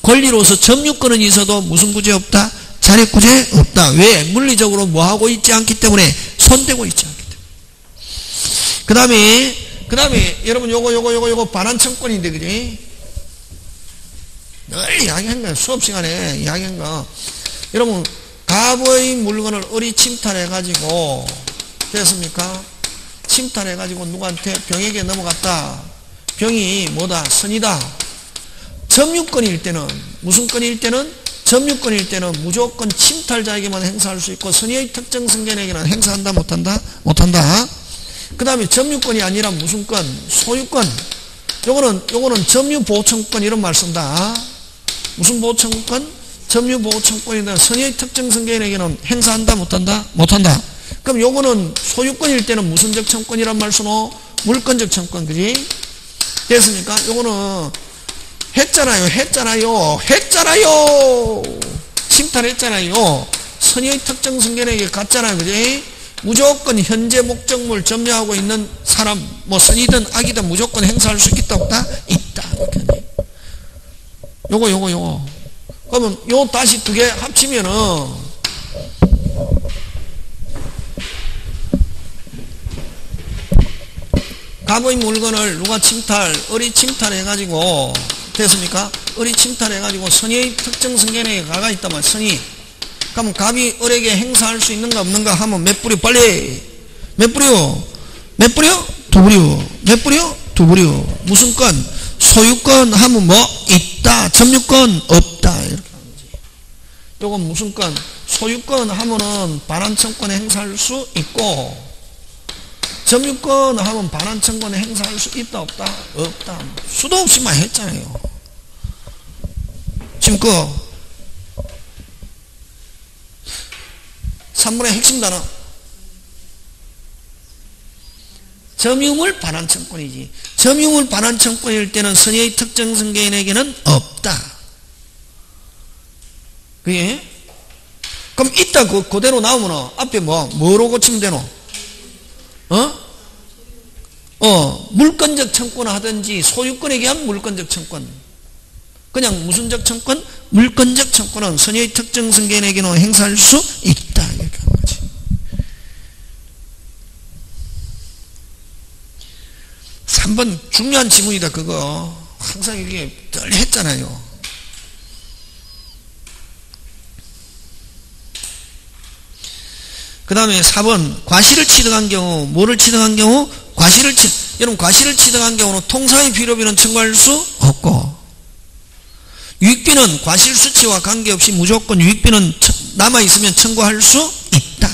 권리로서 점유권은 있어도 무슨 구제 없다? 자력구제 없다. 왜? 물리적으로 뭐 하고 있지 않기 때문에 손대고 있지 않기 때문에. 그 다음에 여러분 요거 반환청권인데 그지? 늘 이야기한 거야. 수업 시간에 이야기한 거. 여러분 갑의 물건을 을이 침탈해가지고 됐습니까? 침탈해가지고 누구한테? 병에게 넘어갔다. 병이 뭐다? 선이다. 점유권일 때는 무슨 권일 때는? 점유권일 때는 무조건 침탈자에게만 행사할 수 있고 선의의 특정 승계인에게는 행사한다 못한다? 못한다. 그 다음에 점유권이 아니라 무슨 권? 소유권. 요거는 점유보청권 이런 말 쓴다. 무슨 보호청구권? 점유보호청구권이다. 선의의 특정 승계인에게는 행사한다 못한다? 못한다. 그럼 요거는 소유권일 때는 무슨적 청권이란 말 쓰노? 물권적 청권. 그지? 됐습니까? 요거는 했잖아요. 침탈했잖아요. 선의의 특정 승계인에게 갔잖아요. 그지? 무조건 현재 목적물 점유하고 있는 사람, 뭐 선이든 악이든 무조건 행사할 수 있다 없다? 있다. 요거. 그러면 요 다시 두 개 합치면은 가구의 물건을 누가 을이 침탈해가지고 됐습니까? 을이 침탈해가지고 선의의 특정 승계인에게 가가 있다만 선의. 그럼 갑이 을에게 행사할 수 있는가 없는가 하면 몇 부려? 빨리. 몇 부려? 두 부려. 몇 부려? 두 부려. 무슨 건? 소유권 하면 뭐? 있다. 점유권 없다. 이렇게 하는 거지. 요건 무슨 건? 소유권 하면은 반환청권에 행사할 수 있고, 점유권 하면 반환청권에 행사할 수 있다 없다? 없다. 수도 없이 많이 했잖아요. 지금 3번의 핵심 단어. 점유물 반환청권이지. 점유물 반환청권일 때는 선의의 특정 승계인에게는 없다. 그게? 그럼 있다 그대로 나오면 앞에 뭐로 고치면 되노? 물권적 청권 하든지 소유권에게 한 물권적 청권. 그냥 무슨적 청권? 물권적 청권은 선의의 특정 승계인에게는 행사할 수 있다. 이렇게 하는 거지. 삼 번 중요한 지문이다. 그거 항상 이게 늘 했잖아요. 그 다음에 4번 과실을 취득한 경우 뭐를 취득한 경우? 여러분 과실을 취득한 경우는 통상의 필요비는 청구할 수 없고, 유익비는 과실 수치와 관계없이 무조건 유익비는 남아있으면 청구할 수 있다.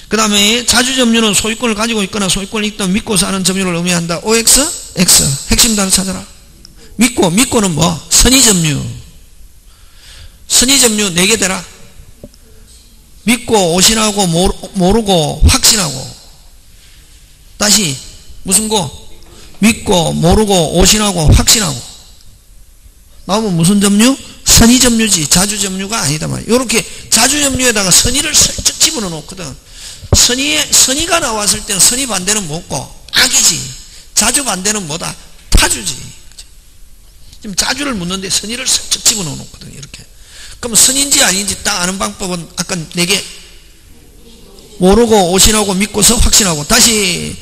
그 다음에 자주점유는 소유권을 가지고 있거나 소유권을 있던 믿고서 하는 점유를 의미한다. OX? X. 핵심 단어 찾아라. 믿고는 뭐? 선의점유. 선의점유 4개 되라. 믿고 오신하고 모르고 확신하고. 다시 무슨 고? 믿고 모르고 오신하고 확신하고. 나오면 무슨 점유? 선의점유지. 자주점유가 아니다 말이야. 요렇게 자주점유에다가 선의를 슬쩍 집어넣어 놓거든. 선의가 나왔을 때는 선의 반대는 뭐고? 악이지. 자주 반대는 뭐다? 타주지. 지금 자주를 묻는데 선의를 슬쩍 집어넣어 놓거든. 이렇게. 그럼 선인지 아닌지 딱 아는 방법은 아까 4개. 모르고 오신하고 믿고서 확신하고. 다시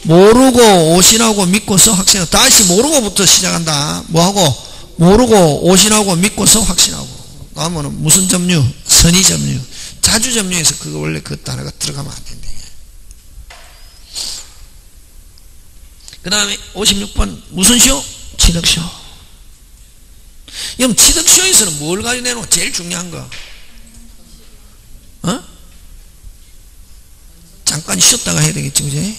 모르고 오신하고 믿고서 확신하고. 다시 모르고부터 시작한다. 뭐하고? 모르고 오신하고 믿고서 확신하고. 나오면 무슨 점유? 선의점유. 자주점유에서 그거 원래 그 단어가 들어가면 안 된대. 그 다음에 56번 무슨 쇼? 취득쇼. 그럼 취득쇼에서는 뭘 가지고 내놓어? 제일 중요한 거. 잠깐 쉬었다가 해야 되겠지, 그지?